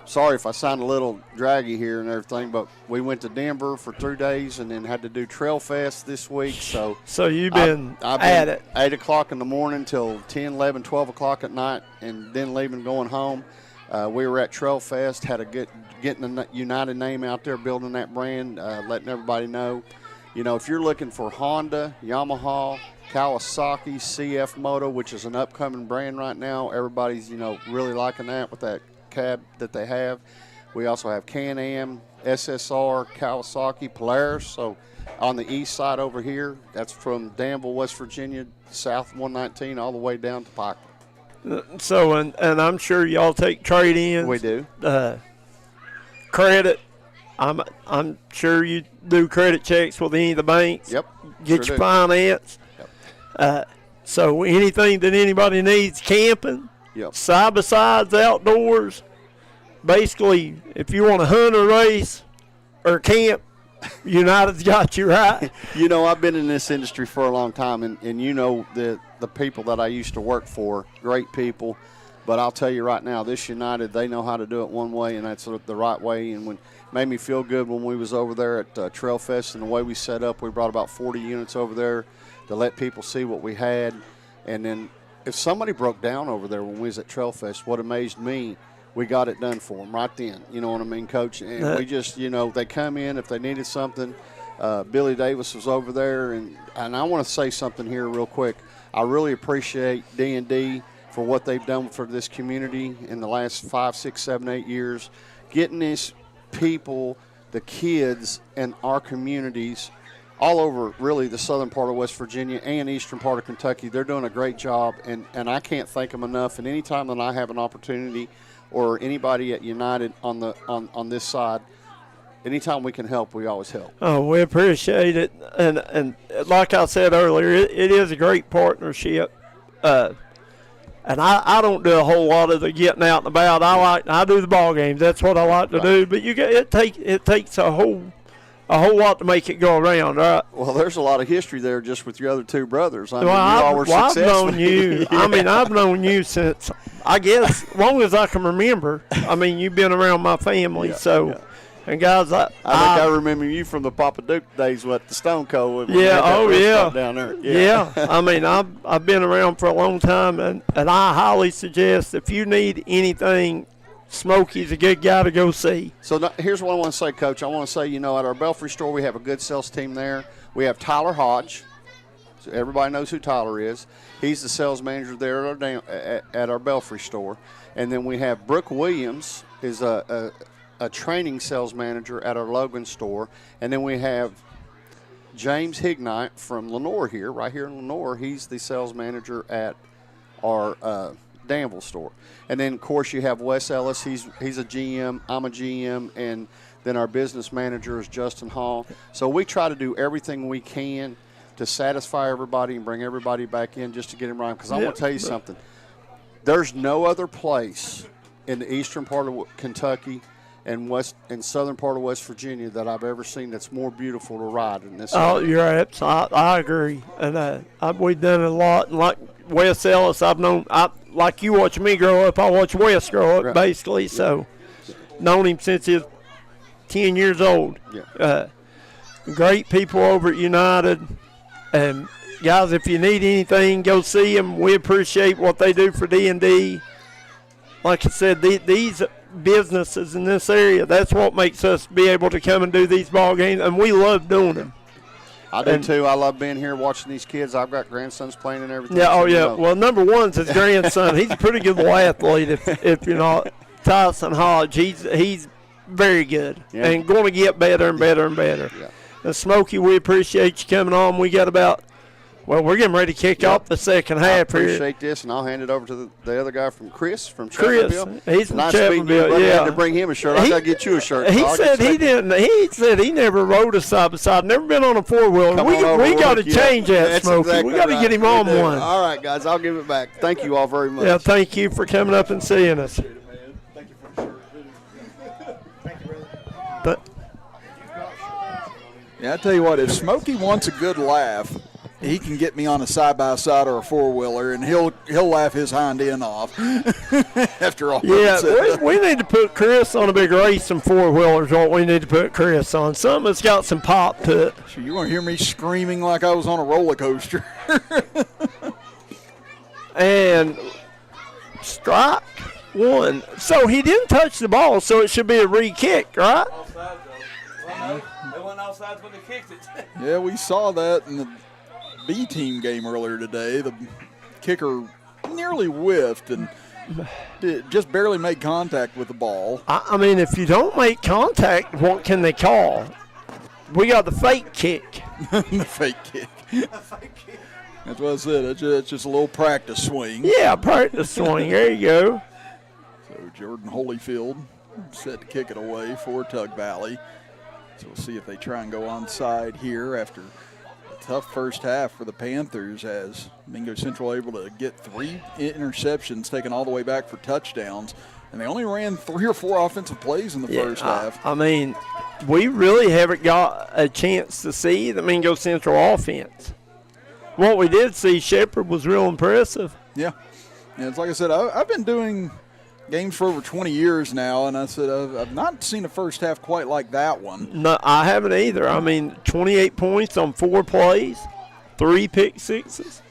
Sorry if I sound a little draggy here and everything, but we went to Denver for 3 days and then had to do Trail Fest this week. So you've been at it. 8 o'clock in the morning till 10, 11, 12 o'clock at night, and then leaving, going home. We were at Trail Fest, had a good getting the United name out there, building that brand, letting everybody know. You know, if you're looking for Honda, Yamaha, Kawasaki, CF Moto, which is an upcoming brand right now, everybody's, really liking that with that cab that they have. We also have Can-Am, SSR, Kawasaki, Polaris. So on the east side over here, that's from Danville, West Virginia, South 119, all the way down to Pikeville. So, and I'm sure y'all take trade-ins. We do. Credit. I'm sure you do credit checks with any of the banks. Yep. Get your finance. Yep. So anything that anybody needs, camping, yep, side-by-sides, outdoors. Basically, if you want to hunt or race or camp, United's got you right. I've been in this industry for a long time, and the people that I used to work for, great people. But I'll tell you right now, this United, they know how to do it one way, and that's the right way. And made me feel good when we was over there at Trail Fest, and the way we set up, we brought about 40 units over there to let people see what we had. And then if somebody broke down over there when we was at Trail Fest, what amazed me, we got it done for them right then. You know what I mean, Coach? And we just, they come in if they needed something. Billy Davis was over there, and I want to say something here real quick. I really appreciate D&D for what they've done for this community in the last 5, 6, 7, 8 years, getting these people, the kids in our communities all over really the southern part of West Virginia and eastern part of Kentucky. They're doing a great job, and I can't thank them enough. And anytime that I have an opportunity or anybody at United on this side, anytime we can help, we always help. Oh, we appreciate it. And like I said earlier, it is a great partnership. And I don't do a whole lot of the getting out and about. I do the ball games. That's what I like to do. But it takes a whole lot to make it go around, right? Well, there's a lot of history there just with your other two brothers. I've known you. Yeah. I've known you since, I guess, as long as I can remember. You've been around my family, Yeah. And guys, I think I remember you from the Papa Duke days with the Stone Cold. Yeah, down there. Yeah. I've been around for a long time, and I highly suggest if you need anything, Smokey's a good guy to go see. So here's what I want to say, Coach. I want to say, at our Belfry store, we have a good sales team there. We have Tyler Hodge. So everybody knows who Tyler is. He's the sales manager there at our Belfry store. And then we have Brooke Williams, is a training sales manager at our Logan store. And then we have James Hignite from Lenore here, right here in Lenore. He's the sales manager at our Danville store. And then, of course, you have Wes Ellis. He's a GM. I'm a GM. And then our business manager is Justin Hall. So we try to do everything we can to satisfy everybody and bring everybody back in just to get them right. Because I'm going to tell you something. There's no other place in the eastern part of Kentucky and southern part of West Virginia that I've ever seen that's more beautiful to ride in this. Oh, you're right. I agree. And we've done a lot. And like Wes Ellis, I've known, like you watch me grow up, I watch Wes grow up, right, basically. Yeah. So, known him since he was 10 years old. Yeah. Great people over at United. And guys, if you need anything, go see them. We appreciate what they do for D&D. Like I said, these businesses in this area, that's what makes us be able to come and do these ball games, and we love doing them. I do too. I love being here watching these kids. I've got grandsons playing and everything. Yeah, so, oh yeah. you know. Well, number one's his grandson. He's a pretty good little athlete. If you're not Tyson Hodge, he's very good and going to get better and better and better. Yeah. And Smokey, we appreciate you coming on. We got about. Well, we're getting ready to kick off the second half here. I appreciate this, and I'll hand it over to the other guy from Chris from Chris, Chapmanville. he's from Nice meeting you, Chapmanville, brother. I yeah. had to bring him a shirt. I got to get you a shirt. He said he didn't. He said he never rode a side by side. Never been on a four-wheeler. We got to change that, That's Smokey. exactly We got to right. get him We on do. one. All right, guys, I'll give it back. Thank you all very much. Yeah, thank you for coming up and seeing us. But Yeah, I tell you what, if Smokey wants a good laugh, he can get me on a side-by-side or a four-wheeler, and he'll laugh his hind end off after all. yeah, we need to put Chris on a big racing four-wheelers. What we need to put Chris on. Something that's got some pop to it. So you're going to hear me screaming like I was on a roller coaster. And strike one. So he didn't touch the ball, so it should be a re-kick, right? Offside, though. They went offside when they kicked it. Yeah, we saw that in the B-team game earlier today. The kicker nearly whiffed and just barely made contact with the ball. I mean, if you don't make contact, what can they call? We got the fake kick. The fake kick. That's what I said. It's just a little practice swing. Yeah, practice swing. There you go. So Jordan Holyfield set to kick it away for Tug Valley. So we'll see if they try and go onside here after a tough first half for the Panthers, as Mingo Central able to get 3 interceptions taken all the way back for touchdowns. And they only ran 3 or 4 offensive plays in the first half. I mean, we really haven't got a chance to see the Mingo Central offense. What we did see, Shepherd was real impressive. Yeah. And it's like I said, I've been doing games for over 20 years now, and I said I've not seen a first half quite like that one. No, I haven't either. I mean, 28 points on 4 plays, 3 pick sixes.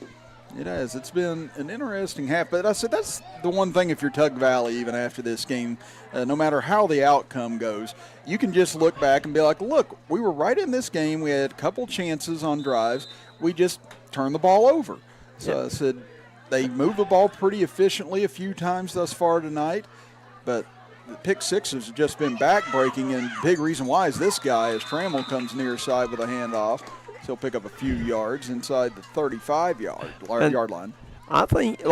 It has. It's been an interesting half, but I said that's the one thing if you're Tug Valley, even after this game, no matter how the outcome goes, you can just look back and be like, look, we were right in this game. We had a couple chances on drives. We just turned the ball over. So I said they moved the ball pretty efficiently a few times thus far tonight, but the pick sixes have just been back-breaking, and big reason why is this guy, as Trammell comes near side with a handoff. He'll pick up a few yards inside the 35-yard line. I think,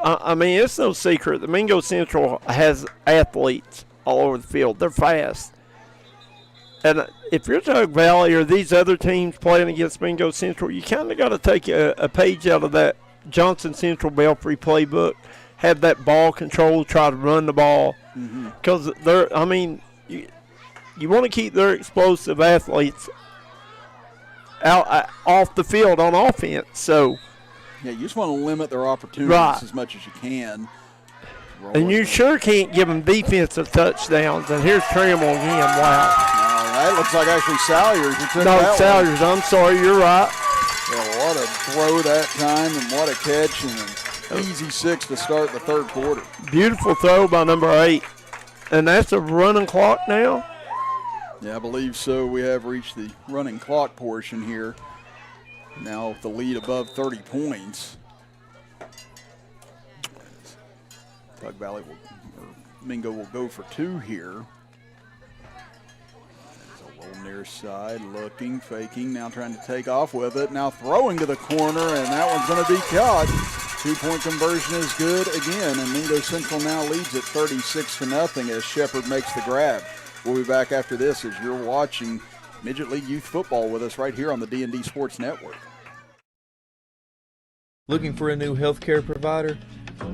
I mean, it's no secret. The Mingo Central has athletes all over the field. They're fast. And if you're Tug Valley or these other teams playing against Mingo Central, you kind of got to take a page out of that Johnson Central Belfry playbook, have that ball control, try to run the ball. Because they're, I mean, you want to keep their explosive athletes out off the field on offense. So yeah, you just want to limit their opportunities as much as you can. And you sure can't give them defensive touchdowns. And here's Trammell again. Wow. That looks like actually Salyers. No, Salyers. I'm sorry. You're right. Yeah, what a throw that time, and what a catch, and an easy 6 to start the third quarter. Beautiful throw by number 8. And that's a running clock now? Yeah, I believe so. We have reached the running clock portion here. Now with the lead above 30 points. Tug Valley Mingo will go for 2 here. There's a low near side, looking, faking, now trying to take off with it. Now throwing to the corner, and that one's going to be caught. 2-point conversion is good again, and Mingo Central now leads at 36-0 as Shepherd makes the grab. We'll be back after this as you're watching Midget League Youth Football with us right here on the D&D Sports Network. Looking for a new healthcare provider?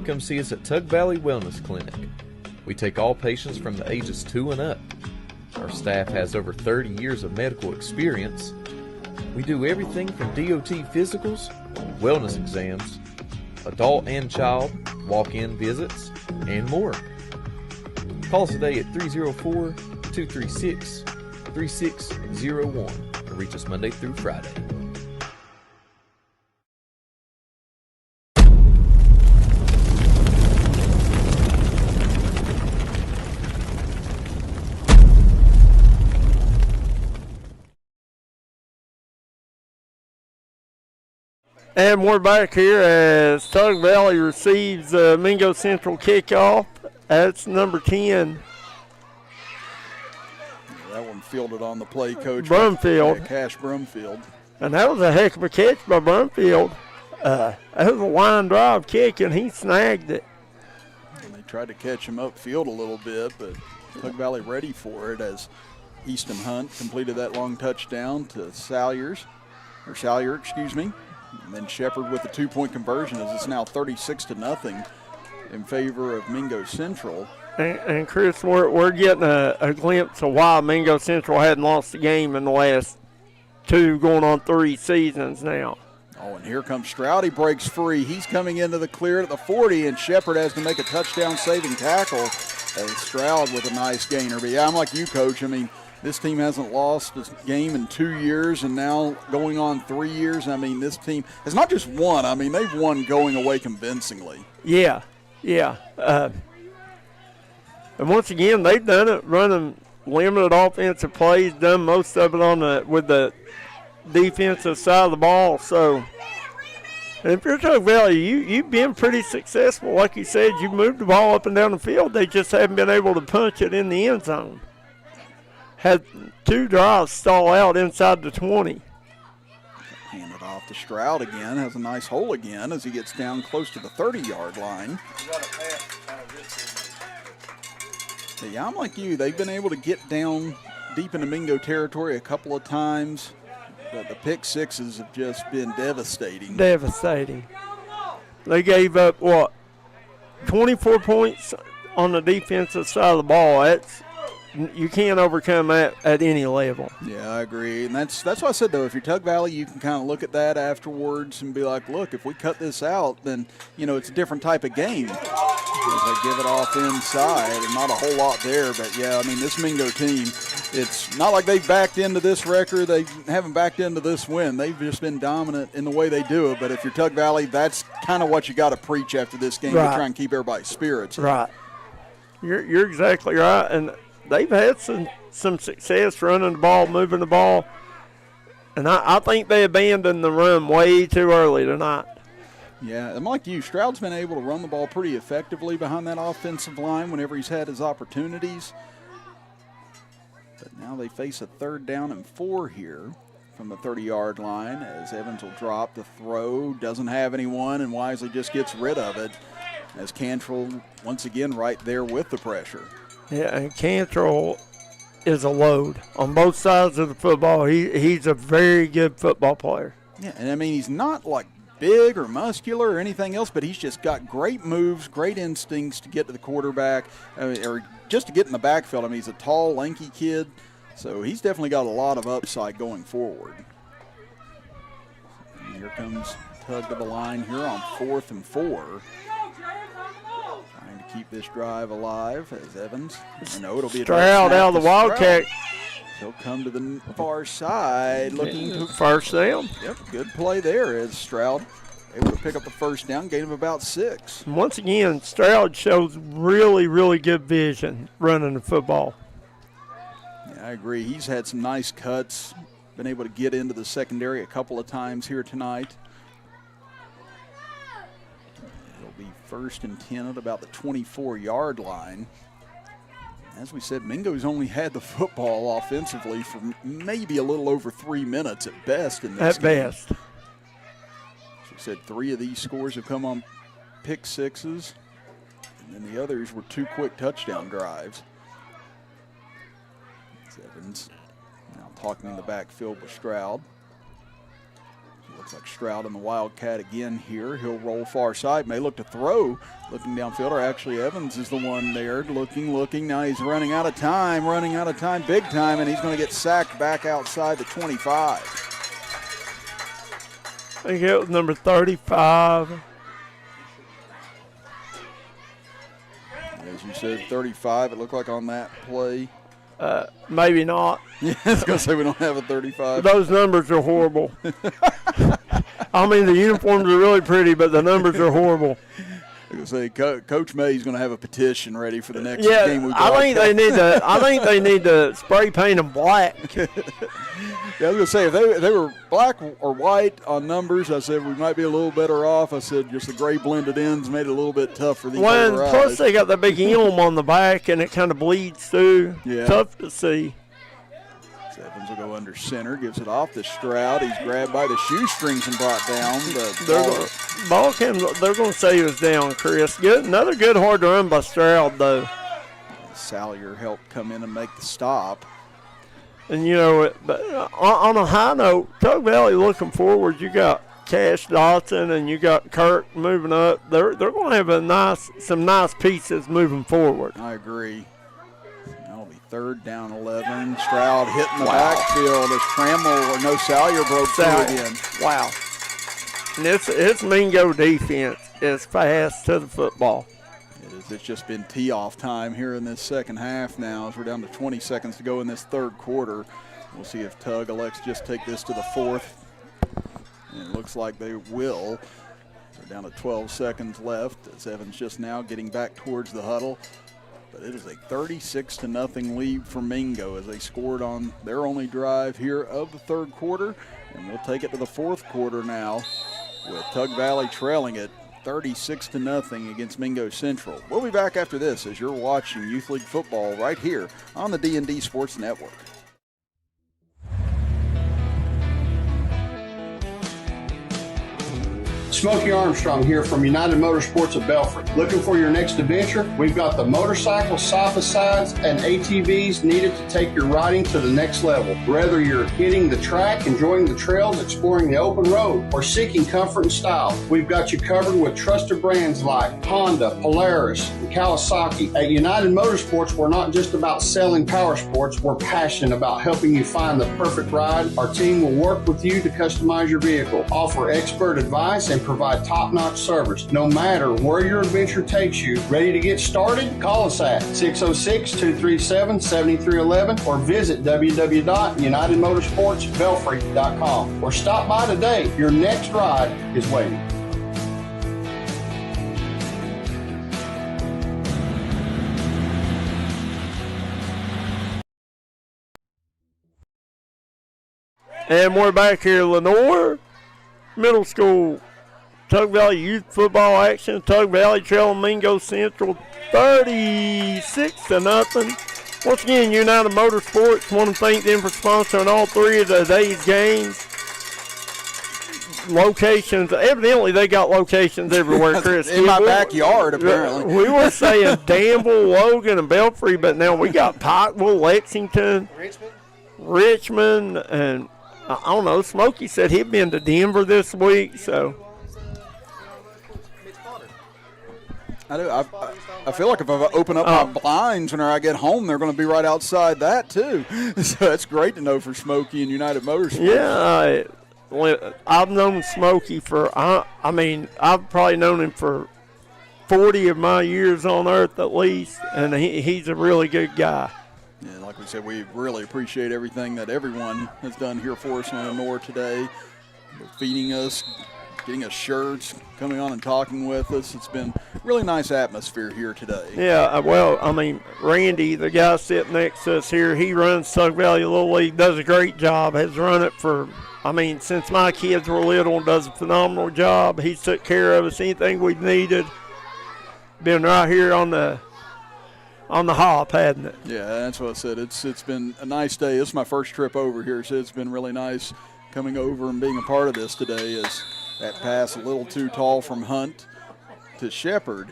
Come see us at Tug Valley Wellness Clinic. We take all patients from the ages 2 and up. Our staff has over 30 years of medical experience. We do everything from DOT physicals, wellness exams, adult and child, walk-in visits, and more. Call us today at 304-236-3601 or reach us Monday through Friday. And we're back here as Tug Valley receives the Mingo Central kickoff. That's number 10. That one fielded on the play, Coach. Brumfield. Yeah, Cash Brumfield. And that was a heck of a catch by Brumfield. That was a line drive kick, and he snagged it. And they tried to catch him upfield a little bit, but Tug Valley ready for it as Easton Hunt completed that long touchdown to Salyer, excuse me. And then Shepherd with the 2-point conversion as it's now 36-0 in favor of Mingo Central. And Chris, we're getting a glimpse of why Mingo Central hadn't lost a game in the last 2 going on 3 seasons now. Oh, and here comes Stroud. He breaks free. He's coming into the clear at the 40, and Shepherd has to make a touchdown-saving tackle as Stroud with a nice gainer. But, yeah, I'm like you, Coach. I mean, this team hasn't lost a game in 2 years and now going on 3 years. I mean, this team has not just won. I mean, they've won going away convincingly. Yeah. And once again, they've done it running limited offensive plays, done most of it with the defensive side of the ball. So if you're Tug Valley, you've been pretty successful. Like you said, you moved the ball up and down the field. They just haven't been able to punch it in the end zone. Had 2 drives stall out inside the 20. Hand it off to Stroud again. Has a nice hole again as he gets down close to the 30-yard line. Yeah, I'm like you. They've been able to get down deep into Mingo territory a couple of times, but the pick sixes have just been devastating. They gave up, 24 points on the defensive side of the ball. You can't overcome that at any level. Yeah, I agree. And that's why I said, though, if you're Tug Valley, you can kind of look at that afterwards and be like, look, if we cut this out, then, it's a different type of game. As they give it off inside, and not a whole lot there. But, yeah, I mean, this Mingo team, it's not like they've backed into this record. They haven't backed into this win. They've just been dominant in the way they do it. But if you're Tug Valley, that's kind of what you got to preach after this game to try and keep everybody's spirits. Right. You're exactly right. And they've had some success running the ball, moving the ball. And I think they abandoned the run way too early tonight. Yeah, I'm like you. Stroud's been able to run the ball pretty effectively behind that offensive line whenever he's had his opportunities. But now they face a 3rd down and 4 here from the 30-yard line as Evans will drop the throw, doesn't have anyone, and wisely just gets rid of it as Cantrell once again right there with the pressure. Yeah, and Cantrell is a load on both sides of the football. He's a very good football player. Yeah, and I mean, he's not like big or muscular or anything else, but he's just got great moves, great instincts to get to the quarterback, or just to get in the backfield. I mean, he's a tall, lanky kid, so he's definitely got a lot of upside going forward. And here comes Tug to the line here on 4th and 4. Trying to keep this drive alive as Evans. It'll be Stroud out of the Wildcat. He'll come to the far side looking to first down. Yep, good play there as Stroud able to pick up the first down, gain of about 6. Once again, Stroud shows really, really good vision running the football. Yeah, I agree. He's had some nice cuts, been able to get into the secondary a couple of times here tonight. It'll be 1st and 10 at about the 24-yard line. As we said, Mingo's only had the football offensively for maybe a little over 3 minutes at best in this game. At best. As we said, 3 of these scores have come on pick sixes, and then the others were 2 quick touchdown drives. Evans now talking in the backfield with Stroud. Looks like Stroud in the Wildcat again here. He'll roll far side, may look to throw. Looking downfield, or actually Evans is the one there. Looking. Now he's running out of time, big time, and he's going to get sacked back outside the 25. I think it was number 35. As you said, 35, it looked like on that play. Maybe not. Yeah, I was going to say we don't have a 35. Those numbers are horrible. I mean, the uniforms are really pretty, but the numbers are horrible. going to say, Coach May's going to have a petition ready for the next Yeah, game we I think they need to. I think they need to spray paint them black. Yeah, I was going to say, if they were black or white on numbers, I said we might be a little better off. I said just the gray blended ends made it a little bit tough for these other eyes. Plus they got the big elm on the back, and it kind of bleeds through. Yeah. Tough to see. Evans will go under center, gives it off to Stroud. He's grabbed by the shoestrings and brought down. But They're going to say he was down, Chris. Good, another good hard run by Stroud, though. Salyer helped come in and make the stop. And, you know, but on a high note, Tug Valley looking forward, you got Cash Dotson and you got Kirk moving up. They're going to have some nice pieces moving forward. I agree. That'll be 3rd down 11. Stroud hitting the backfield as Salyer broke through again. Wow. And it's Mingo defense is fast to the football. It's just been tee-off time here in this second half now as we're down to 20 seconds to go in this 3rd quarter. We'll see if Tug elects just take this to the 4th. And it looks like they will. They're down to 12 seconds left as Evans just now getting back towards the huddle. But it is a 36-0 lead for Mingo as they scored on their only drive here of the 3rd quarter. And we'll take it to the 4th quarter now with Tug Valley trailing it 36-0 against Mingo Central. We'll be back after this as you're watching Youth League football right here on the D&D Sports Network. Smokey Armstrong here from United Motorsports of Belfry. Looking for your next adventure? We've got the motorcycles, side-by-sides, and ATVs needed to take your riding to the next level. Whether you're hitting the track, enjoying the trails, exploring the open road, or seeking comfort and style, we've got you covered with trusted brands like Honda, Polaris, and Kawasaki. At United Motorsports, we're not just about selling power sports. We're passionate about helping you find the perfect ride. Our team will work with you to customize your vehicle, offer expert advice, and provide top-notch service. No matter where your adventure takes you, ready to get started? Call us at 606-237-7311 or visit www.unitedmotorsportsbelfry.com or stop by today. Your next ride is waiting. And we're back here, Lenore Middle School. Tug Valley Youth Football action. Tug Valley trailing Mingo Central 36-0. Once again, United Motorsports want to thank them for sponsoring all 3 of today's games. Locations, evidently they got locations everywhere, Chris. In my backyard, apparently. We were saying Danville, Logan, and Belfry, but now we got Pikeville, Lexington, Richmond, and I don't know. Smokey said he'd been to Denver this week, so. I do. I feel like if I open up my blinds when I get home, they're going to be right outside that, too. So that's great to know for Smokey and United Motorsports. Yeah, I've known Smokey for, I've probably known him for 40 of my years on earth at least, and he's a really good guy. Yeah, like we said, we really appreciate everything that everyone has done here for us on Lenore today. They're feeding us, getting us shirts, coming on and talking with us. It's been a really nice atmosphere here today. Yeah, Randy, the guy sitting next to us here, he runs Tug Valley Little League, does a great job, has run it for, since my kids were little, does a phenomenal job. He's took care of us, anything we've needed. Been right here on the hop, hadn't it? Yeah, that's what I said. It's been a nice day. This is my first trip over here, so it's been really nice coming over and being a part of this today. As that pass a little too tall from Hunt to Shepard,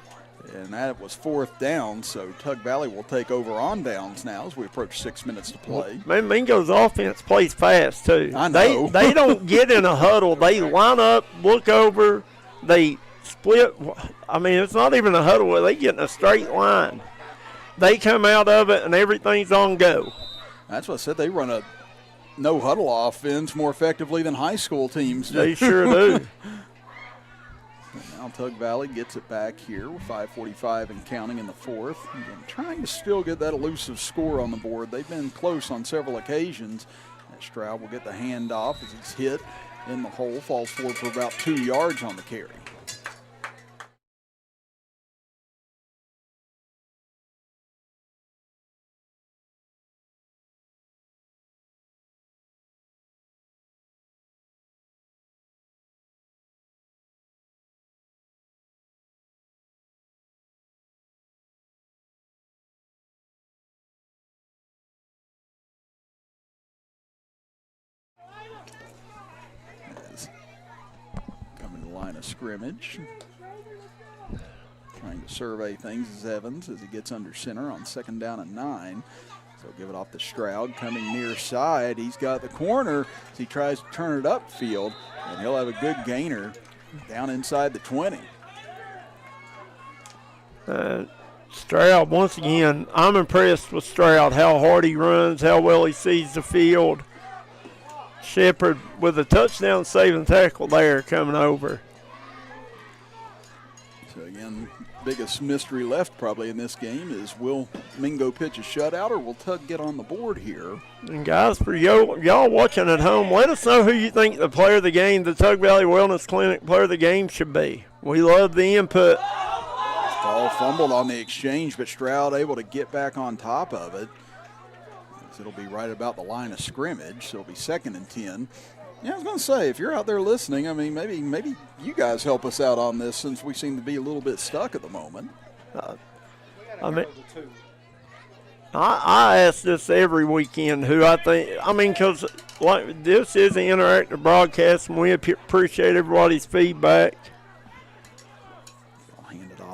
and that was 4th down, so Tug Valley will take over on downs now as we approach 6 minutes to play. Man, Mingo's offense plays fast, too. I know. They don't get in a huddle. They line up, look over, they split. It's not even a huddle. They get in a straight line. They come out of it, and everything's on go. That's what I said. They run a no-huddle offense more effectively than high school teams do. They sure do. Now Tug Valley gets it back here with 5:45 and counting in the 4th. Again, trying to still get that elusive score on the board. They've been close on several occasions. Stroud will get the handoff as he's hit in the hole, falls forward for about 2 yards on the carry. of scrimmage. Trying to survey things is Evans as he gets under center on 2nd down and 9. So give it off to Stroud coming near side. He's got the corner as he tries to turn it upfield, and he'll have a good gainer down inside the 20. Stroud, once again, I'm impressed with Stroud, how hard he runs, how well he sees the field. Shepard with a touchdown saving tackle there coming over. So again, biggest mystery left probably in this game is, will Mingo pitch a shutout or will Tug get on the board here? And guys, for y'all watching at home, let us know who you think the player of the game, the Tug Valley Wellness Clinic player of the game should be. We love the input. Ball fumbled on the exchange, but Stroud able to get back on top of it. It'll be right about the line of scrimmage, so it'll be 2nd and 10. Yeah, I was going to say, if you're out there listening, I mean, maybe you guys help us out on this since we seem to be a little bit stuck at the moment. I ask this every weekend who I think, because like, this is an interactive broadcast, and we appreciate everybody's feedback.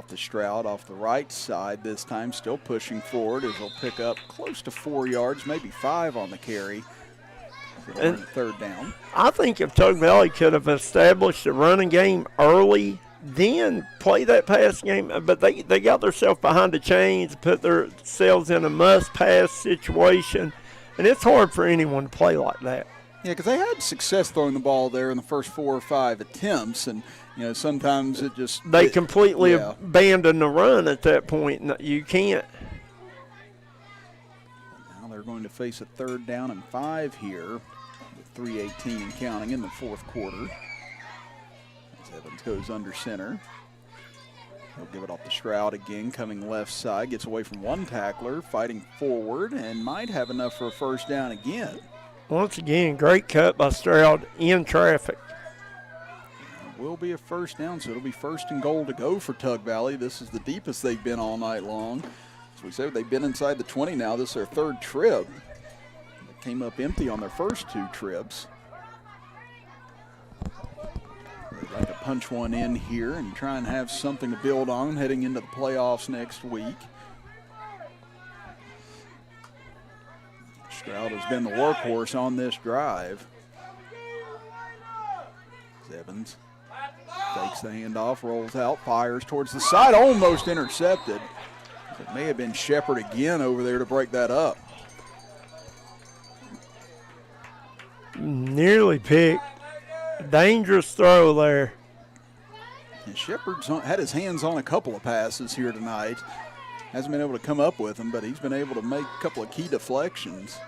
The Stroud off the right side this time, still pushing forward as he'll pick up close to 4 yards, maybe 5 on the carry. And 3rd down. I think if Tug Valley could have established a running game early, then play that pass game, but they got themselves behind the chains, put themselves in a must-pass situation, and it's hard for anyone to play like that. Yeah, because they had success throwing the ball there in the first 4 or 5 attempts, and sometimes it just completely abandon the run at that point. You can't. Now they're going to face a 3rd down and 5 here, with 3:18 and counting in the 4th quarter. As Evans goes under center, he'll give it off to Stroud again, coming left side, gets away from one tackler, fighting forward, and might have enough for a 1st down again. Once again, great cut by Stroud in traffic. Will be a 1st down, so it'll be 1st and goal to go for Tug Valley. This is the deepest they've been all night long. As we said, they've been inside the 20 now. This is their 3rd trip. They came up empty on their first 2 trips. They'd like to punch one in here and try and have something to build on heading into the playoffs next week. Stroud has been the workhorse on this drive. Evans takes the handoff, rolls out, fires towards the side, almost intercepted. It may have been Shepard again over there to break that up. Nearly picked. Dangerous throw there. And Shepard's had his hands on a couple of passes here tonight. Hasn't been able to come up with them, but he's been able to make a couple of key deflections.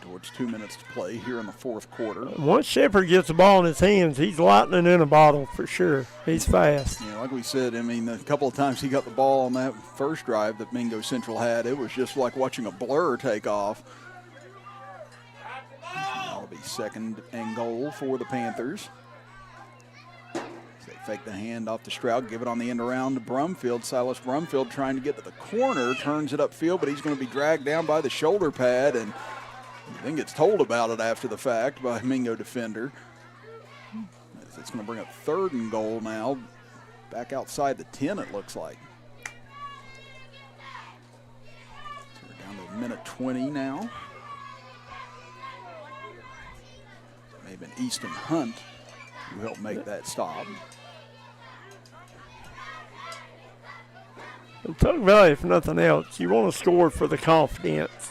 Towards 2 minutes to play here in the 4th quarter. Once Shepard gets the ball in his hands, he's lightning in a bottle for sure. He's fast. Yeah, like we said, a couple of times he got the ball on that first drive that Mingo Central had. It was just like watching a blur take off. That'll be 2nd and goal for the Panthers. They fake the handoff to Stroud, give it on the end around to Brumfield. Silas Brumfield trying to get to the corner, turns it upfield, but he's going to be dragged down by the shoulder pad and then gets told about it after the fact by a Mingo defender. It's going to bring up 3rd and goal now. Back outside the 10, it looks like. So we're down to a minute 20 now. It may have been Easton Hunt who helped make that stop. In Tug Valley, if nothing else, you want to score for the confidence.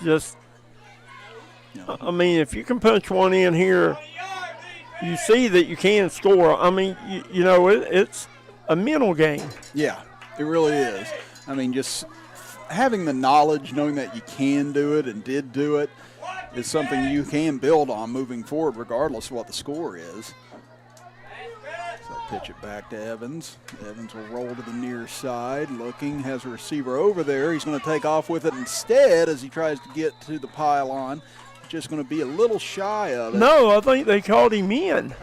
If you can punch one in here, you see that you can score. It's a mental game. Yeah, it really is. Just having the knowledge, knowing that you can do it and did do it, is something you can build on moving forward regardless of what the score is. So pitch it back to Evans. Evans will roll to the near side, looking, has a receiver over there. He's going to take off with it instead as he tries to get to the pylon. Just going to be a little shy of it. No, I think they called him in.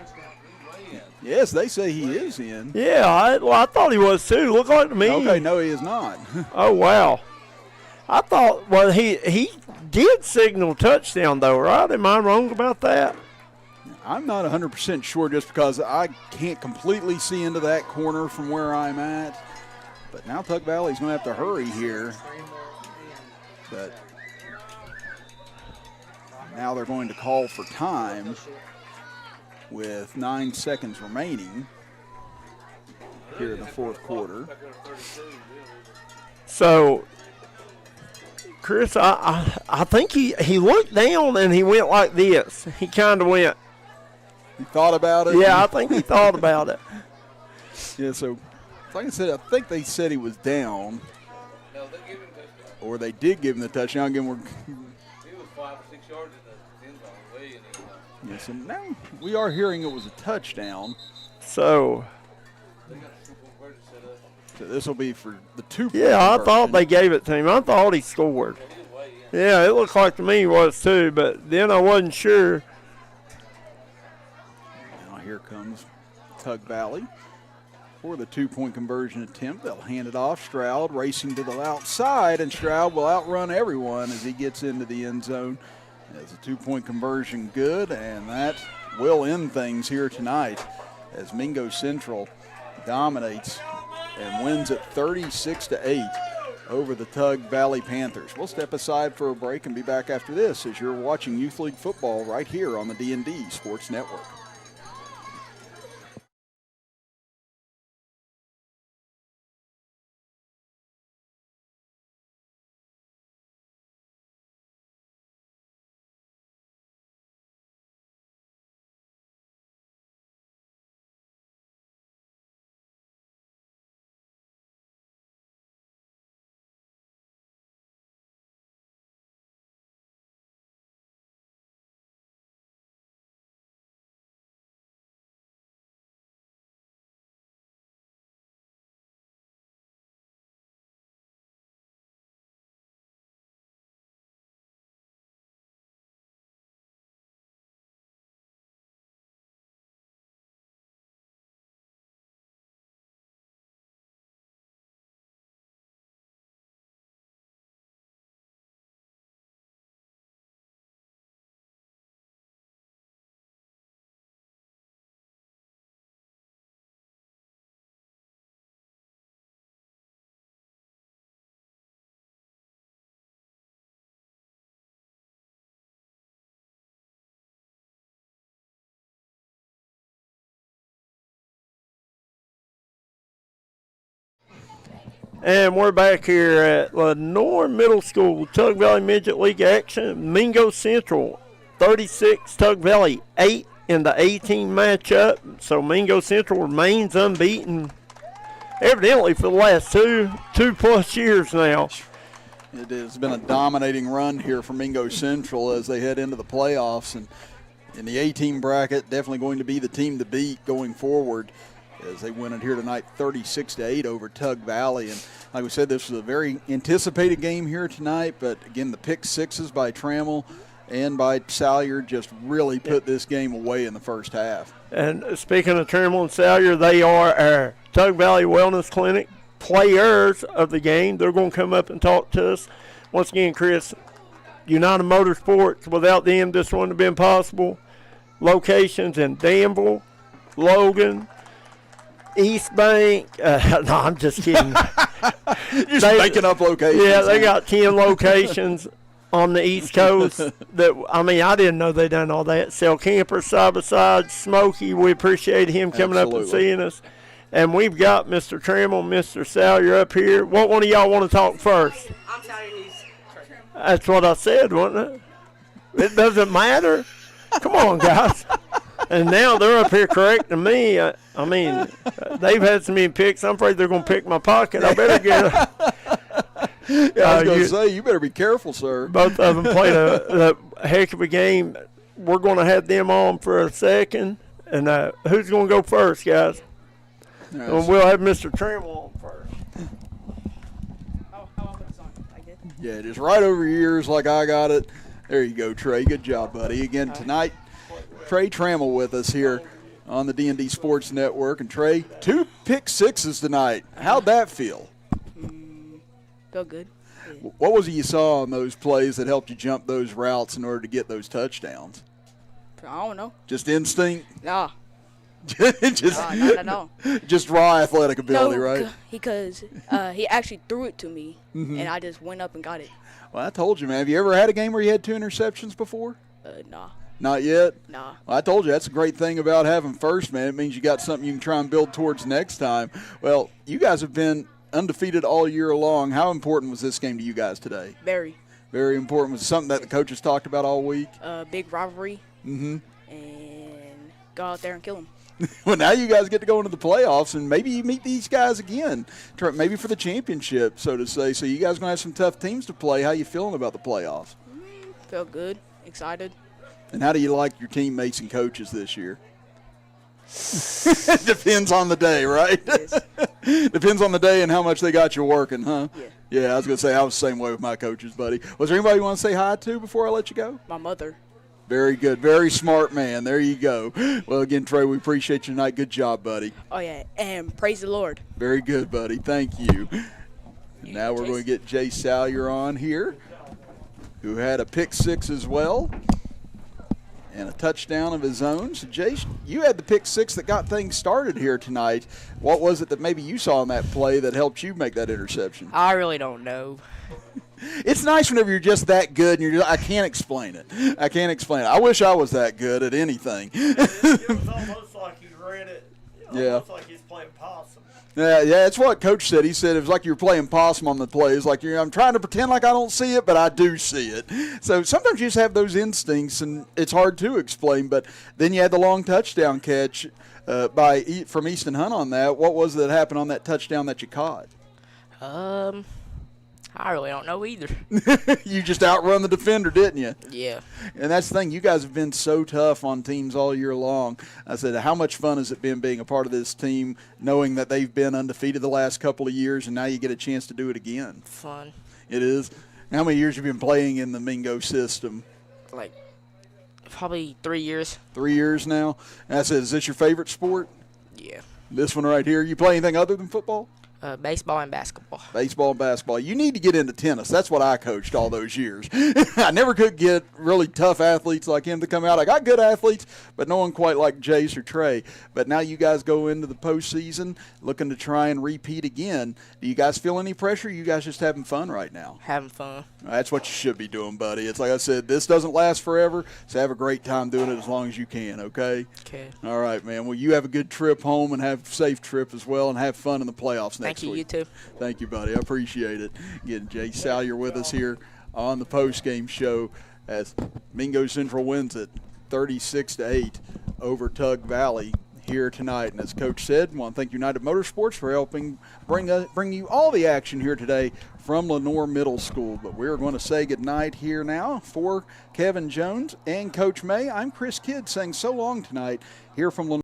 Yeah. Yes, they say he is in. Yeah, I thought he was too. Looked like to me. Okay, no, he is not. Oh, wow. I thought, he did signal touchdown, though, right? Am I wrong about that? I'm not 100% sure just because I can't completely see into that corner from where I'm at. But now Tug Valley's going to have to hurry here. But now they're going to call for time with 9 seconds remaining here in the fourth quarter. So, Chris, I think he looked down and he went like this. He kind of went. He thought about it? Yeah, I think he thought about it. Yeah, so like I said, I think they said he was down. No, they gave him touchdown. Or they did give him the touchdown. Again, He was 5 or 6 yards in the end zone, way in the end zone. Yeah, so now we are hearing it was a touchdown. So They got the 2-point conversion set up. So this will be for the 2-point yeah, I thought conversion. they gave it to him. I thought he scored. Yeah, he was way in. Yeah, it looked like to me he was too, but then I wasn't sure. Now here comes Tug Valley for the 2-point conversion attempt. They'll hand it off. Stroud racing to the outside, and Stroud will outrun everyone as he gets into the end zone. As a 2-point conversion good, and that will end things here tonight as Mingo Central dominates and wins at 36-8 over the Tug Valley Panthers. We'll step aside for a break and be back after this as you're watching Youth League football right here on the D&D Sports Network. And we're back here at Lenore Middle School, Tug Valley Midget League action. Mingo Central, 36, Tug Valley 8 in the A-team matchup. So Mingo Central remains unbeaten, evidently for the last two plus years now. It has been a dominating run here for Mingo Central as they head into the playoffs. And in the A-team bracket, definitely going to be the team to beat going forward, as they win it here tonight 36-8 over Tug Valley. And like we said, this was a very anticipated game here tonight, but again, the pick sixes by Trammell and by Salyer just really put this game away in the first half. And speaking of Trammell and Salyer, they are our Tug Valley Wellness Clinic players of the game. They're going to come up and talk to us. Once again, Chris, United Motorsports, without them, this wouldn't have been possible. Locations in Danville, Logan, East Bank. No, I'm just kidding. Just making up locations. Yeah, they got 10 locations on the East Coast. I didn't know they done all that. Sell campers side by side. Smokey, we appreciate him coming up and seeing us. And we've got Mr. Trammell, Mr. Salyer up here. What one of y'all want to talk first? I'm Salyer. That's what I said, wasn't it? It doesn't matter. Come on, guys. And now they're up here correcting me. They've had so many picks. I'm afraid they're going to pick my pocket. I better get it. Yeah, I was going to say, you better be careful, sir. Both of them played a heck of a game. We're going to have them on for a second. And who's going to go first, guys? Right. And we'll have Mr. Trammell on first. How often is on? I get. Yeah, just right over your ears like I got it. There you go, Trey. Good job, buddy. Again, tonight, Trey Trammell with us here on the D&D Sports Network. And, Trey, 2 pick sixes tonight. How'd that feel? Felt good. Yeah. What was it you saw on those plays that helped you jump those routes in order to get those touchdowns? I don't know. Just instinct? Nah. just, Nah, not at all. Just raw athletic ability, No, right? Because he actually threw it to me, and I just went up and got it. Well, I told you, man. Have you ever had a game where you had 2 interceptions before? Nah. Not yet? Nah. Well, I told you, that's a great thing about having first, man. It means you got something you can try and build towards next time. Well, you guys have been undefeated all year long. How important was this game to you guys today? Very. Very important. Was it something that the coaches talked about all week? Big rivalry. Mm-hmm. And go out there and kill them. Well, now you guys get to go into the playoffs, and maybe you meet these guys again, maybe for the championship, so to say. So you guys going to have some tough teams to play. How you feeling about the playoffs? Feel good. Excited. And how do you like your teammates and coaches this year? Depends on the day, right? Yes. Depends on the day and how much they got you working, huh? Yeah. Yeah, I was going to say I was the same way with my coaches, buddy. Was there anybody you want to say hi to before I let you go? My mother. Very good. Very smart man. There you go. Well, again, Trey, we appreciate you tonight. Good job, buddy. Oh, yeah. And praise the Lord. Very good, buddy. Thank you. And now we're going to get Jay Salyer on here, who had a pick 6 as well and a touchdown of his own. So, Jay, you had the pick 6 that got things started here tonight. What was it that maybe you saw in that play that helped you make that interception? I really don't know. It's nice whenever you're just that good and I can't explain it. I can't explain it. I wish I was that good at anything. It was almost like he read it. Almost like he's playing possum. Yeah, that's what Coach said. He said it was like you were playing possum on the play. It's like I'm trying to pretend like I don't see it, but I do see it. So sometimes you just have those instincts, and it's hard to explain. But then you had the long touchdown catch from Easton Hunt on that. What was it that happened on that touchdown that you caught? I really don't know either. You just outrun the defender, didn't you? Yeah. And that's the thing. You guys have been so tough on teams all year long. I said, how much fun has it been being a part of this team, knowing that they've been undefeated the last couple of years, and now you get a chance to do it again? Fun. It is. How many years have you been playing in the Mingo system? Like, probably 3 years. 3 years now. And I said, is this your favorite sport? Yeah. This one right here. You play anything other than football? Baseball and basketball. Baseball and basketball. You need to get into tennis. That's what I coached all those years. I never could get really tough athletes like him to come out. I got good athletes, but no one quite like Jace or Trey. But now you guys go into the postseason looking to try and repeat again. Do you guys feel any pressure? Or you guys just having fun right now? Having fun. That's what you should be doing, buddy. It's like I said, this doesn't last forever, so have a great time doing it as long as you can, okay? Okay. All right, man. Well, you have a good trip home and have a safe trip as well, and have fun in the playoffs next week. Thank you, you too. Thank you, buddy. I appreciate it. Getting Jay Salyer with us here on the post-game show as Mingo Central wins it 36-8 over Tug Valley here tonight. And as Coach said, I want to thank United Motorsports for helping bring you all the action here today from Lenoir Middle School. But we're going to say goodnight here now for Kevin Jones and Coach May. I'm Chris Kidd saying so long tonight here from Lenoir.